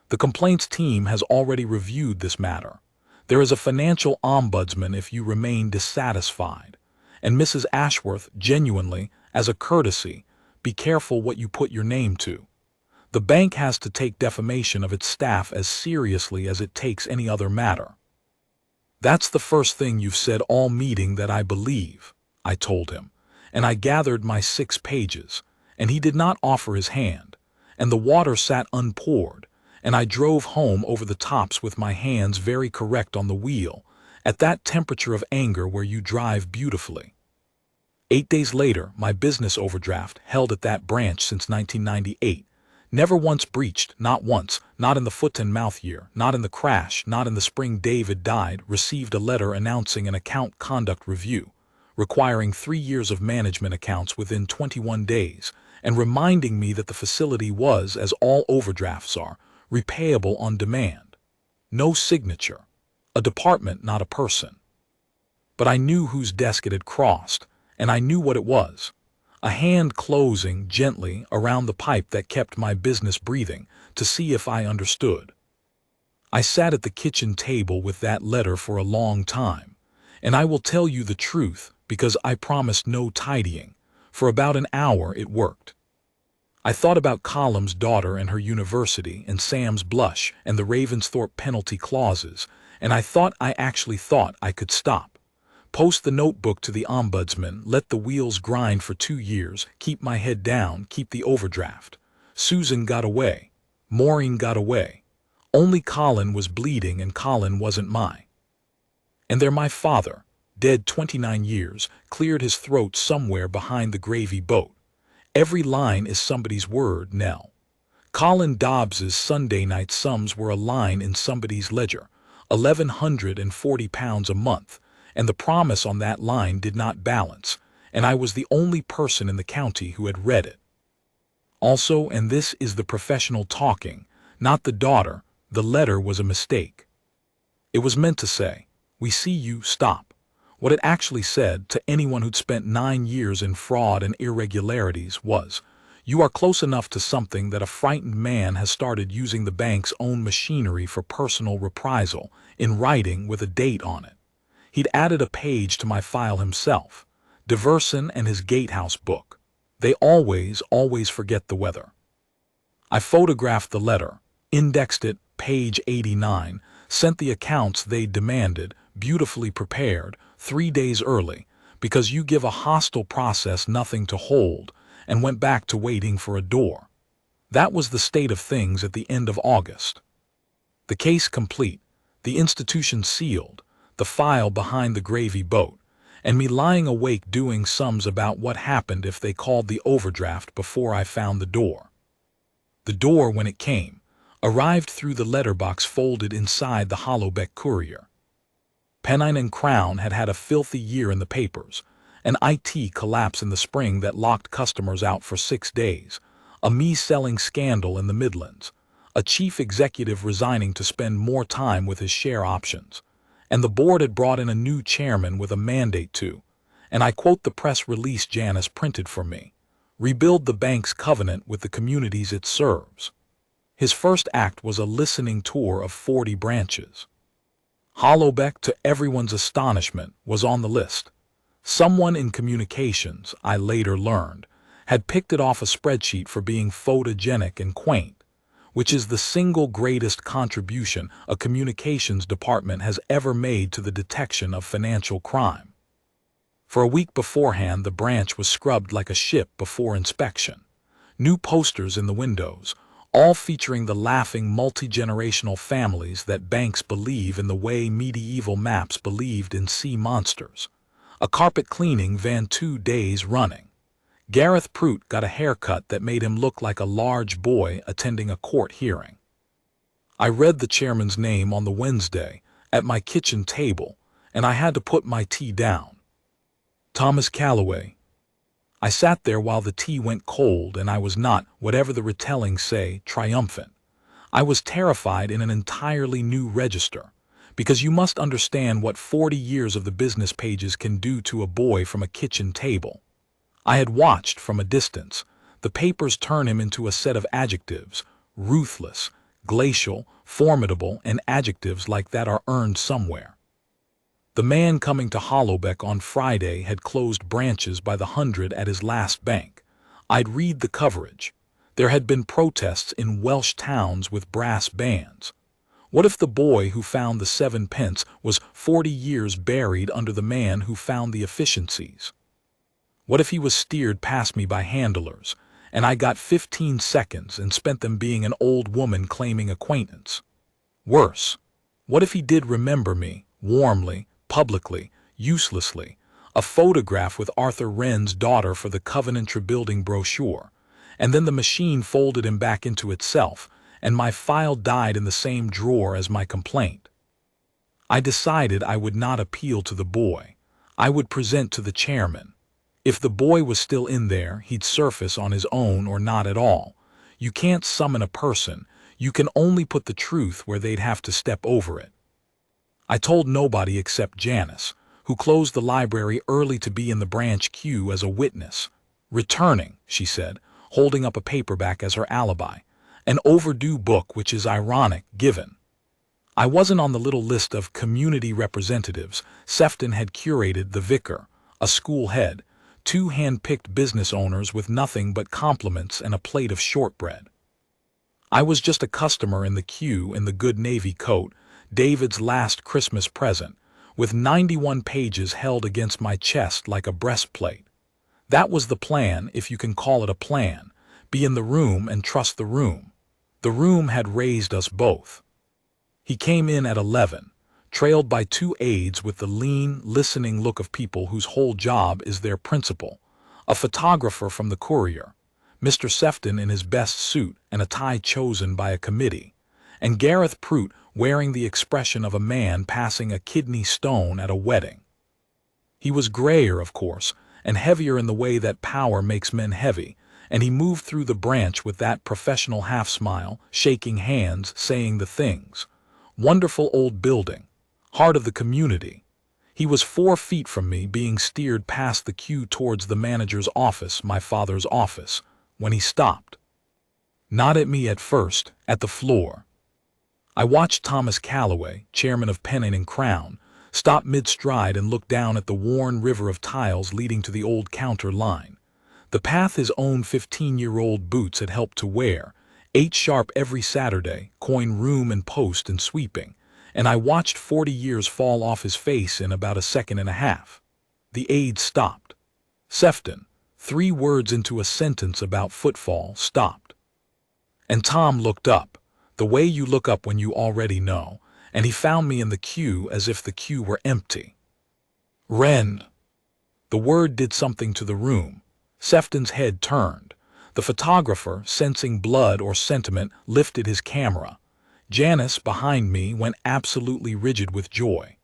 The complaints team has already reviewed this matter. There is a financial ombudsman if you remain dissatisfied. And Mrs. Ashworth, genuinely, as a courtesy, be careful what you put your name to. The bank has to take defamation of its staff as seriously as it takes any other matter. That's the first thing you've said all meeting that I believe, I told him, and I gathered my 6 pages, and he did not offer his hand, and the water sat unpoured, and I drove home over the tops with my hands very correct on the wheel, at that temperature of anger where you drive beautifully. 8 days later, my business overdraft, held at that branch since 1998, never once breached, not once, not in the foot-and-mouth year, not in the crash, not in the spring David died, received a letter announcing an account conduct review, requiring 3 years of management accounts within 21 days, and reminding me that the facility was, as all overdrafts are, repayable on demand. No signature. A department, not a person. But I knew whose desk it had crossed, and I knew what it was. A hand closing gently around the pipe that kept my business breathing, to see if I understood. I sat at the kitchen table with that letter for a long time, and I will tell you the truth because I promised no tidying. For about an hour it worked. I thought about Colum's daughter and her university, and Sam's blush, and the Ravensthorpe penalty clauses, and I actually thought I could stop. Post the notebook to the ombudsman, let the wheels grind for 2 years, keep my head down, keep the overdraft. Susan got away. Maureen got away. Only Colin was bleeding, and Colin wasn't mine. And there my father, dead 29 years, cleared his throat somewhere behind the gravy boat. Every line is somebody's word, Nell. Colin Dobbs's Sunday night sums were a line in somebody's ledger, £1,140 a month, and the promise on that line did not balance, and I was the only person in the county who had read it. Also, and this is the professional talking, not the daughter, the letter was a mistake. It was meant to say, "We see you, stop." What it actually said, to anyone who'd spent 9 years in fraud and irregularities, was, "You are close enough to something that a frightened man has started using the bank's own machinery for personal reprisal, in writing with a date on it." He'd added a page to my file himself. Diverson and his gatehouse book. They always forget the weather. I photographed the letter, indexed it, page 89, sent the accounts they demanded, beautifully prepared, 3 days early, because you give a hostile process nothing to hold, and went back to waiting for a door. That was the state of things at the end of August. The case complete, the institution sealed, the file behind the gravy boat, and me lying awake doing sums about what happened if they called the overdraft before I found the door. The door, when it came, arrived through the letterbox folded inside the Hollowbeck Courier. Pennine and Crown had had a filthy year in the papers, an IT collapse in the spring that locked customers out for 6 days, a me-selling scandal in the Midlands, a chief executive resigning to spend more time with his share options, And the board had brought in a new chairman with a mandate to, and I quote the press release Janice printed for me, rebuild the bank's covenant with the communities it serves. His first act was a listening tour of 40 branches. Hollowbeck, to everyone's astonishment, was on the list. Someone in communications, I later learned, had picked it off a spreadsheet for being photogenic and quaint, which is the single greatest contribution a communications department has ever made to the detection of financial crime. For a week beforehand, the branch was scrubbed like a ship before inspection. New posters in the windows, all featuring the laughing multi-generational families that banks believe in the way medieval maps believed in sea monsters. A carpet cleaning van 2 days running. Gareth Prout got a haircut that made him look like a large boy attending a court hearing. I read the chairman's name on the Wednesday at my kitchen table, and I had to put my tea down. Thomas Calloway. I sat there while the tea went cold, and I was not, whatever the retellings say, triumphant. I was terrified in an entirely new register, because you must understand what 40 years of the business pages can do to a boy from a kitchen table. I had watched from a distance the papers turn him into a set of adjectives: ruthless, glacial, formidable, and adjectives like that are earned somewhere. The man coming to Hollowbeck on Friday had closed branches by the 100 at his last bank. I'd read the coverage. There had been protests in Welsh towns with brass bands. What if the boy who found the 7 pence was 40 years buried under the man who found the efficiencies? What if he was steered past me by handlers, and I got 15 seconds and spent them being an old woman claiming acquaintance? Worse, what if he did remember me, warmly, publicly, uselessly, a photograph with Arthur Wren's daughter for the Covenantry building brochure, and then the machine folded him back into itself, and my file died in the same drawer as my complaint? I decided I would not appeal to the boy. I would present to the chairman. If the boy was still in there, he'd surface on his own or not at all. You can't summon a person. You can only put the truth where they'd have to step over it. I told nobody except Janice, who closed the library early to be in the branch queue as a witness. Returning, she said, holding up a paperback as her alibi. An overdue book, which is ironic, given I wasn't on the little list of community representatives. Sefton had curated the vicar, a school head, 2 hand-picked business owners with nothing but compliments and a plate of shortbread. I was just a customer in the queue in the good navy coat, David's last Christmas present, with 91 pages held against my chest like a breastplate. That was the plan, if you can call it a plan. Be in the room and trust the room. The room had raised us both. He came in at 11, trailed by 2 aides with the lean, listening look of people whose whole job is their principal, a photographer from the Courier, Mr. Sefton in his best suit and a tie chosen by a committee, and Gareth Prout wearing the expression of a man passing a kidney stone at a wedding. He was grayer, of course, and heavier in the way that power makes men heavy, and he moved through the branch with that professional half-smile, shaking hands, saying the things. Wonderful old building, heart of the community. He was 4 feet from me, being steered past the queue towards the manager's office, my father's office, when he stopped. Not at me at first, at the floor. I watched Thomas Calloway, chairman of Pennon and Crown, stop mid-stride and look down at the worn river of tiles leading to the old counter line. The path his own 15-year-old boots had helped to wear, 8 sharp every Saturday, coin room and post and sweeping, and I watched 40 years fall off his face in about a second and a half. The aide stopped. Sefton, 3 words into a sentence about footfall, stopped. And Tom looked up, the way you look up when you already know, and he found me in the queue as if the queue were empty. Wren. The word did something to the room. Sefton's head turned. The photographer, sensing blood or sentiment, lifted his camera. Janice, behind me, went absolutely rigid with joy.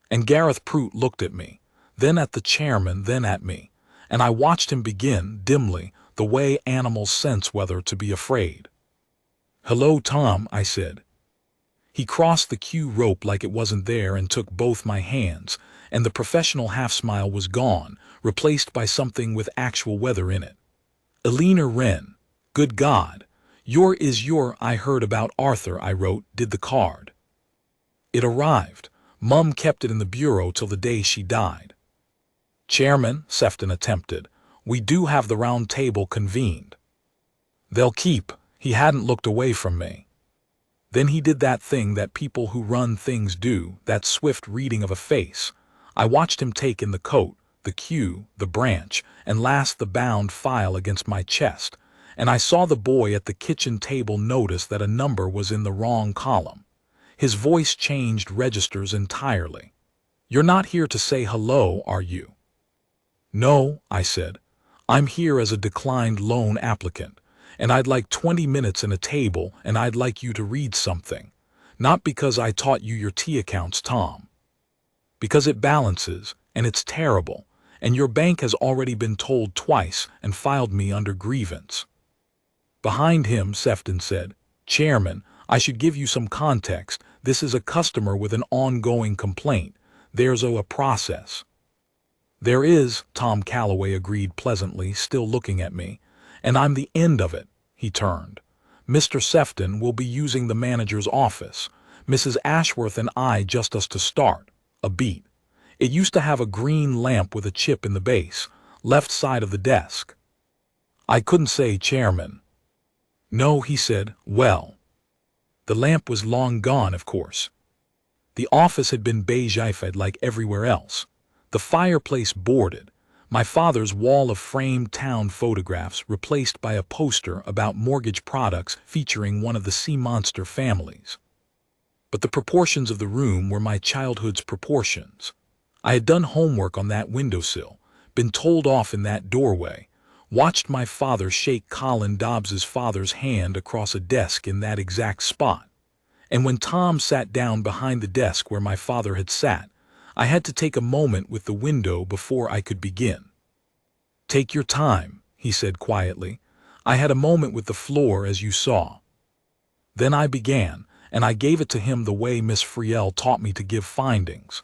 And Gareth Prout looked at me, then at the chairman, then at me, and I watched him begin, dimly, the way animals sense whether to be afraid. "Hello, Tom," I said. He crossed the queue rope like it wasn't there and took both my hands, and the professional half-smile was gone, replaced by something with actual weather in it. Eleanor Wren. Good God. I heard about Arthur, I wrote, did the card. It arrived. Mum kept it in the bureau till the day she died. Chairman, Sefton attempted, we do have the round table convened. They'll keep. He hadn't looked away from me. Then he did that thing that people who run things do, that swift reading of a face. I watched him take in the coat, the cue, the branch, and last the bound file against my chest, and I saw the boy at the kitchen table notice that a number was in the wrong column. His voice changed registers entirely. You're not here to say hello, are you? No, I said. I'm here as a declined loan applicant, and I'd like 20 minutes in a table, and I'd like you to read something. Not because I taught you your T accounts, Tom. Because it balances, and it's terrible, and your bank has already been told twice and filed me under grievance. Behind him, Sefton said, Chairman, I should give you some context. This is a customer with an ongoing complaint. There's a process. There is, Tom Calloway agreed pleasantly, still looking at me. And I'm the end of it, he turned. Mr. Sefton will be using the manager's office. Mrs. Ashworth and I just us to start. A beat. It used to have a green lamp with a chip in the base, left side of the desk. I couldn't say Chairman. No, he said, well. The lamp was long gone, of course. The office had been beigeified like everywhere else. The fireplace boarded. My father's wall of framed town photographs replaced by a poster about mortgage products featuring one of the sea monster families. But the proportions of the room were my childhood's proportions. I had done homework on that windowsill, been told off in that doorway, watched my father shake Colin Dobbs's father's hand across a desk in that exact spot. And when Tom sat down behind the desk where my father had sat, I had to take a moment with the window before I could begin. Take your time, he said quietly. I had a moment with the floor, as you saw. Then I began, and I gave it to him the way Miss Friel taught me to give findings.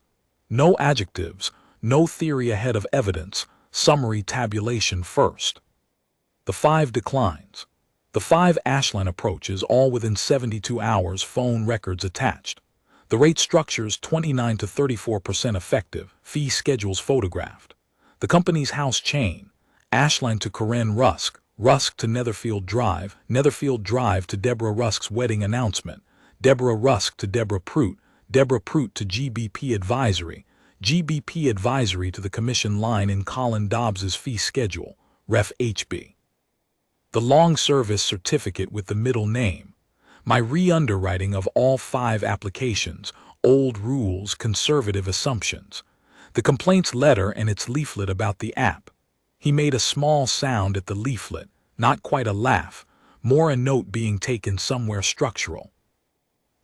No adjectives, no theory ahead of evidence, summary tabulation first. The 5 declines. The 5 Ashline approaches, all within 72 hours, phone records attached. The rate structures 29 to 34% effective, fee schedules photographed. The company's house chain, Ashline to Corinne Rusk, Rusk to Netherfield Drive to Deborah Rusk's wedding announcement, Deborah Rusk to Deborah Prout to GBP Advisory to the commission line in Colin Dobbs's fee schedule, Ref HB. The long service certificate with the middle name. My re-underwriting of all 5 applications, old rules, conservative assumptions. The complaints letter and its leaflet about the app. He made a small sound at the leaflet, not quite a laugh, more a note being taken somewhere structural.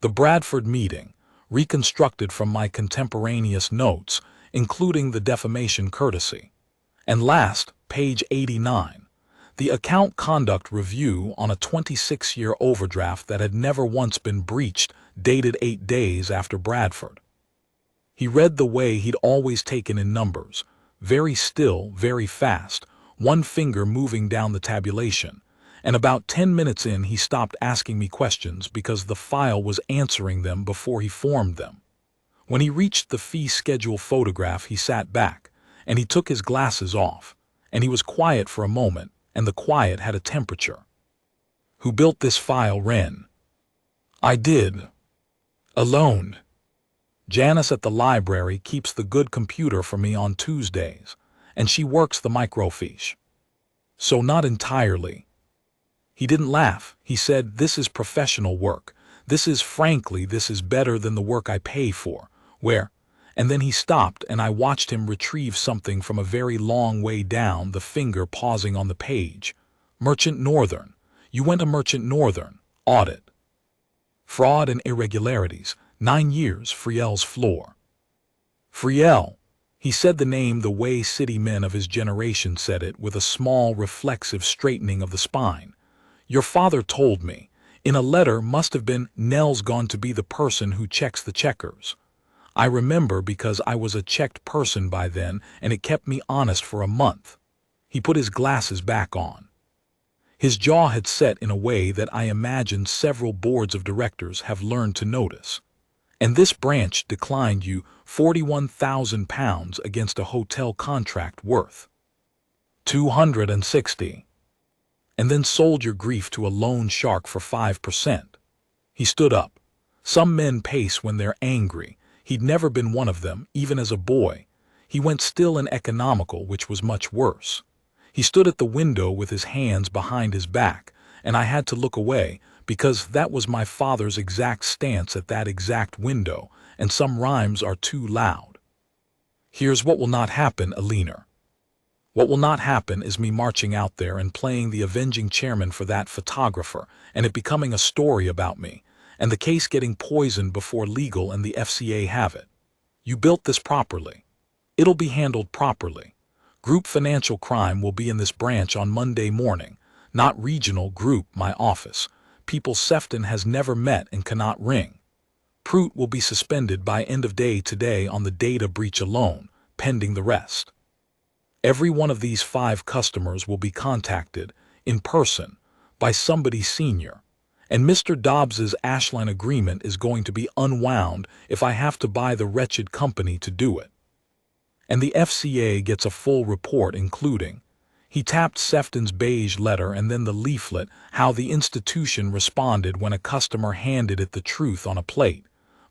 The Bradford meeting, reconstructed from my contemporaneous notes, including the defamation courtesy. And last, page 89. The account conduct review on a 26-year overdraft that had never once been breached, dated 8 days after Bradford. He read the way he'd always taken in numbers, very still, very fast, one finger moving down the tabulation, and about 10 minutes in he stopped asking me questions because the file was answering them before he formed them. When he reached the fee schedule photograph, he sat back, and he took his glasses off, and he was quiet for a moment, and the quiet had a temperature. Who built this file, Wren? I did. Alone. Janice at the library keeps the good computer for me on Tuesdays, and she works the Microfiche. So not entirely. He didn't laugh. He said, this is professional work. This is better than the work I pay for. Where? And then he stopped, and I watched him retrieve something from a very long way down, the finger pausing on the page. Merchant Northern. You went to Merchant Northern. Audit. Fraud and Irregularities. 9 years, Friel's floor. Friel. He said the name the way city men of his generation said it, with a small reflexive straightening of the spine. Your father told me. In a letter must have been, "Nell's gone to be the person who checks the checkers." I remember because I was a checked person by then, and it kept me honest for a month. He put his glasses back on. His jaw had set in a way that I imagine several boards of directors have learned to notice. "And this branch declined you £41,000 against a hotel contract worth 260. And then sold your grief to a loan shark for 5%. He stood up. Some men pace when they're angry. He'd never been one of them, even as a boy. He went still and economical, which was much worse. He stood at the window with his hands behind his back, and I had to look away, because that was my father's exact stance at that exact window, and some rhymes are too loud. Here's what will not happen, Eleanor. What will not happen is me marching out there and playing the avenging chairman for that photographer, and it becoming a story about me, and the case getting poisoned before legal and the FCA have it. You built this properly. It'll be handled properly. Group financial crime will be in this branch on Monday morning, not regional group, my office. People Sefton has never met and cannot ring. Prout will be suspended by end of day today on the data breach alone, pending the rest. Every one of these 5 customers will be contacted, in person, by somebody senior, and Mr. Dobbs's Ashline agreement is going to be unwound if I have to buy the wretched company to do it. And the FCA gets a full report including, he tapped Sefton's beige letter and then the leaflet, how the institution responded when a customer handed it the truth on a plate.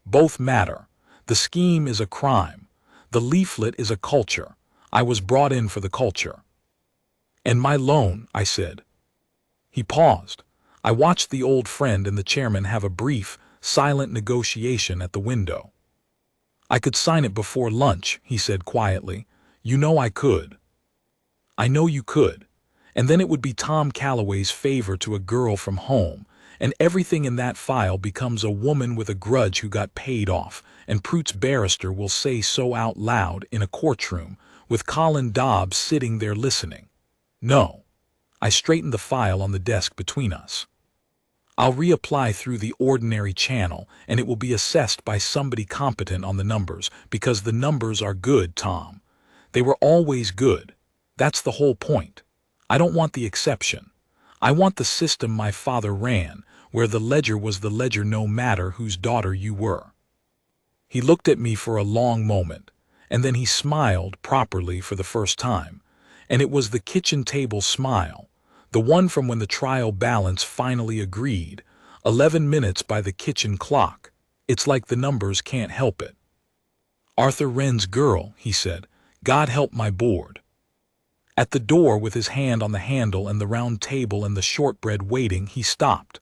Both matter. The scheme is a crime. The leaflet is a culture. I was brought in for the culture. "And my loan," I said. He paused. I watched the old friend and the chairman have a brief, silent negotiation at the window. "I could sign it before lunch," he said quietly. "You know I could." "I know you could. And then it would be Tom Calloway's favor to a girl from home, and everything in that file becomes a woman with a grudge who got paid off, and Prout's barrister will say so out loud in a courtroom, with Colin Dobbs sitting there listening. No." I straightened the file on the desk between us. "I'll reapply through the ordinary channel, and it will be assessed by somebody competent on the numbers, because the numbers are good, Tom. They were always good. That's the whole point. I don't want the exception. I want the system my father ran, where the ledger was the ledger no matter whose daughter you were." He looked at me for a long moment, and then he smiled properly for the first time, and it was the kitchen table smile, the one from when the trial balance finally agreed, 11 minutes by the kitchen clock. It's like the numbers can't help it. "Arthur Wren's girl," he said. "God help my board." At the door with his hand on the handle and the round table and the shortbread waiting, he stopped.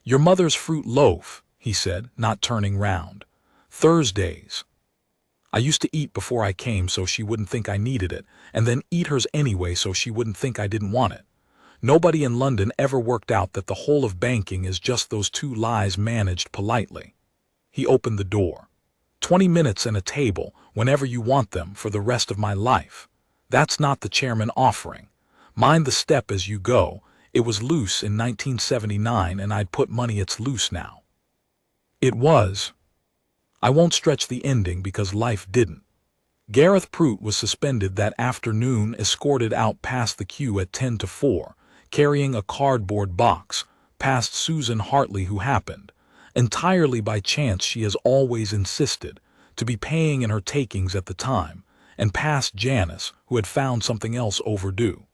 "Your mother's fruit loaf," he said, not turning round. "Thursdays. I used to eat before I came so she wouldn't think I needed it, and then eat hers anyway so she wouldn't think I didn't want it. Nobody in London ever worked out that the whole of banking is just those 2 lies managed politely." He opened the door. 20 minutes and a table, whenever you want them, for the rest of my life. That's not the chairman offering. Mind the step as you go. It was loose in 1979 and I'd put money it's loose now. It was. I won't stretch the ending because life didn't. Gareth Prout was suspended that afternoon, escorted out past the queue at 10 to 4, carrying a cardboard box, past Susan Hartley, who happened, entirely by chance she has always insisted, to be paying in her takings at the time, and past Janice, who had found something else overdue.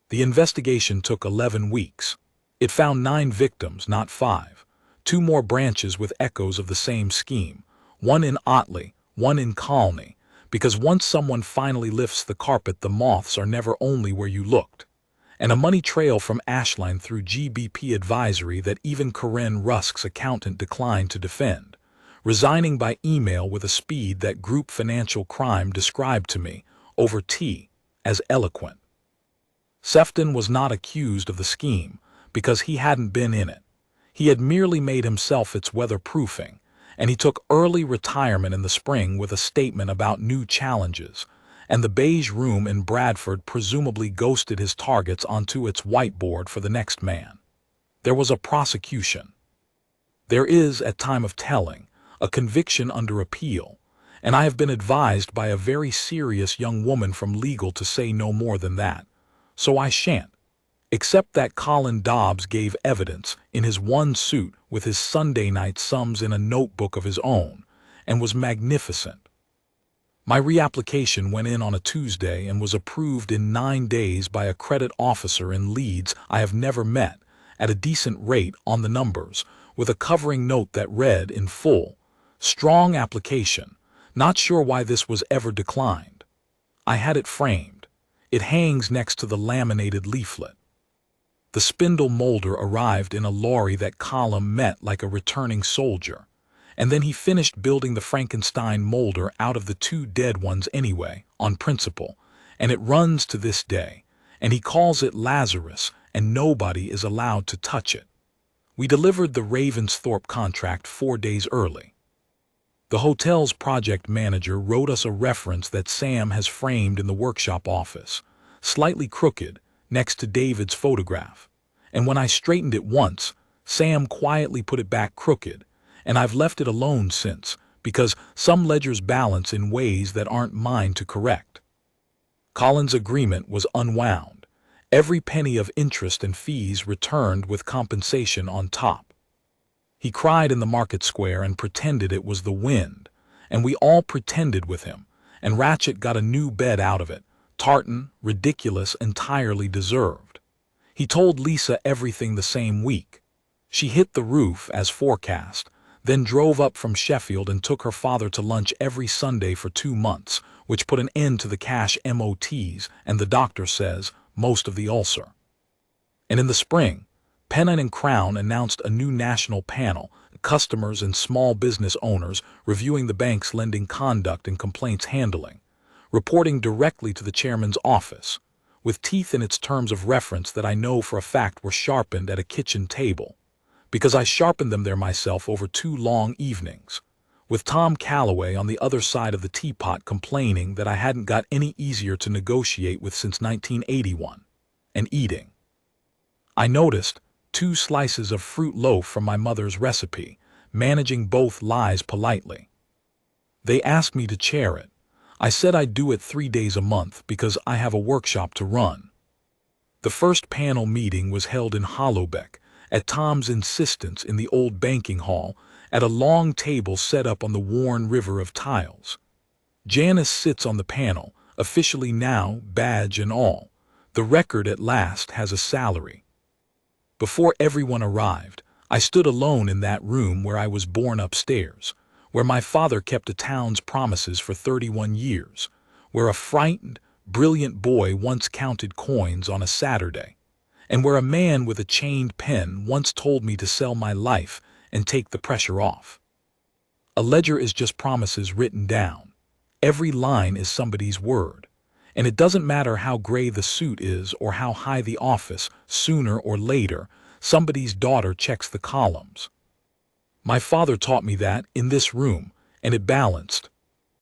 The investigation took 11 weeks. It found 9 victims, not 5, 2 more branches with echoes of the same scheme, one in Otley, one in Colney, because once someone finally lifts the carpet, the moths are never only where you looked. And a money trail from Ashline through GBP advisory that even Corinne Rusk's accountant declined to defend, resigning by email with a speed that group financial crime described to me, over tea, as eloquent. Sefton was not accused of the scheme because he hadn't been in it. He had merely made himself its weatherproofing, and he took early retirement in the spring with a statement about new challenges, and the beige room in Bradford presumably ghosted his targets onto its whiteboard for the next man. There was a prosecution. There is, at time of telling, a conviction under appeal, and I have been advised by a very serious young woman from legal to say no more than that, so I shan't, except that Colin Dobbs gave evidence in his one suit with his Sunday night sums in a notebook of his own, and was magnificent. My reapplication went in on a Tuesday and was approved in 9 days by a credit officer in Leeds I have never met, at a decent rate on the numbers, with a covering note that read in full, "Strong application. Not sure why this was ever declined." I had it framed. It hangs next to the laminated leaflet. The spindle molder arrived in a lorry that Colin met like a returning soldier, and then he finished building the Frankenstein molder out of the 2 dead ones anyway, on principle, and it runs to this day, and he calls it Lazarus, and nobody is allowed to touch it. We delivered the Ravensthorpe contract 4 days early. The hotel's project manager wrote us a reference that Sam has framed in the workshop office, slightly crooked, next to David's photograph, and when I straightened it once, Sam quietly put it back crooked, and I've left it alone since, because some ledgers balance in ways that aren't mine to correct. Colin's agreement was unwound, every penny of interest and fees returned with compensation on top. He cried in the market square and pretended it was the wind, and we all pretended with him, and Ratchet got a new bed out of it, tartan, ridiculous, entirely deserved. He told Lisa everything the same week. She hit the roof, as forecast, then drove up from Sheffield and took her father to lunch every Sunday for 2 months, which put an end to the cash MOTs and, the doctor says, most of the ulcer. And in the spring, Pennant and Crown announced a new national panel, customers and small business owners reviewing the bank's lending conduct and complaints handling, reporting directly to the chairman's office, with teeth in its terms of reference that I know for a fact were sharpened at a kitchen table, because I sharpened them there myself over 2 long evenings, with Tom Calloway on the other side of the teapot complaining that I hadn't got any easier to negotiate with since 1981, and eating. I noticed 2 slices of fruit loaf from my mother's recipe, managing both lies politely. They asked me to chair it. I said I'd do it 3 days a month because I have a workshop to run. The first panel meeting was held in Hollowbeck, at Tom's insistence in the old banking hall, at a long table set up on the worn river of tiles. Janice sits on the panel, officially now, badge and all. The record at last has a salary. Before everyone arrived, I stood alone in that room where I was born upstairs, where my father kept a town's promises for 31 years, where a frightened, brilliant boy once counted coins on a Saturday, and where a man with a chained pen once told me to sell my life and take the pressure off. A ledger is just promises written down. Every line is somebody's word. And it doesn't matter how gray the suit is or how high the office, sooner or later, somebody's daughter checks the columns. My father taught me that in this room, and it balanced,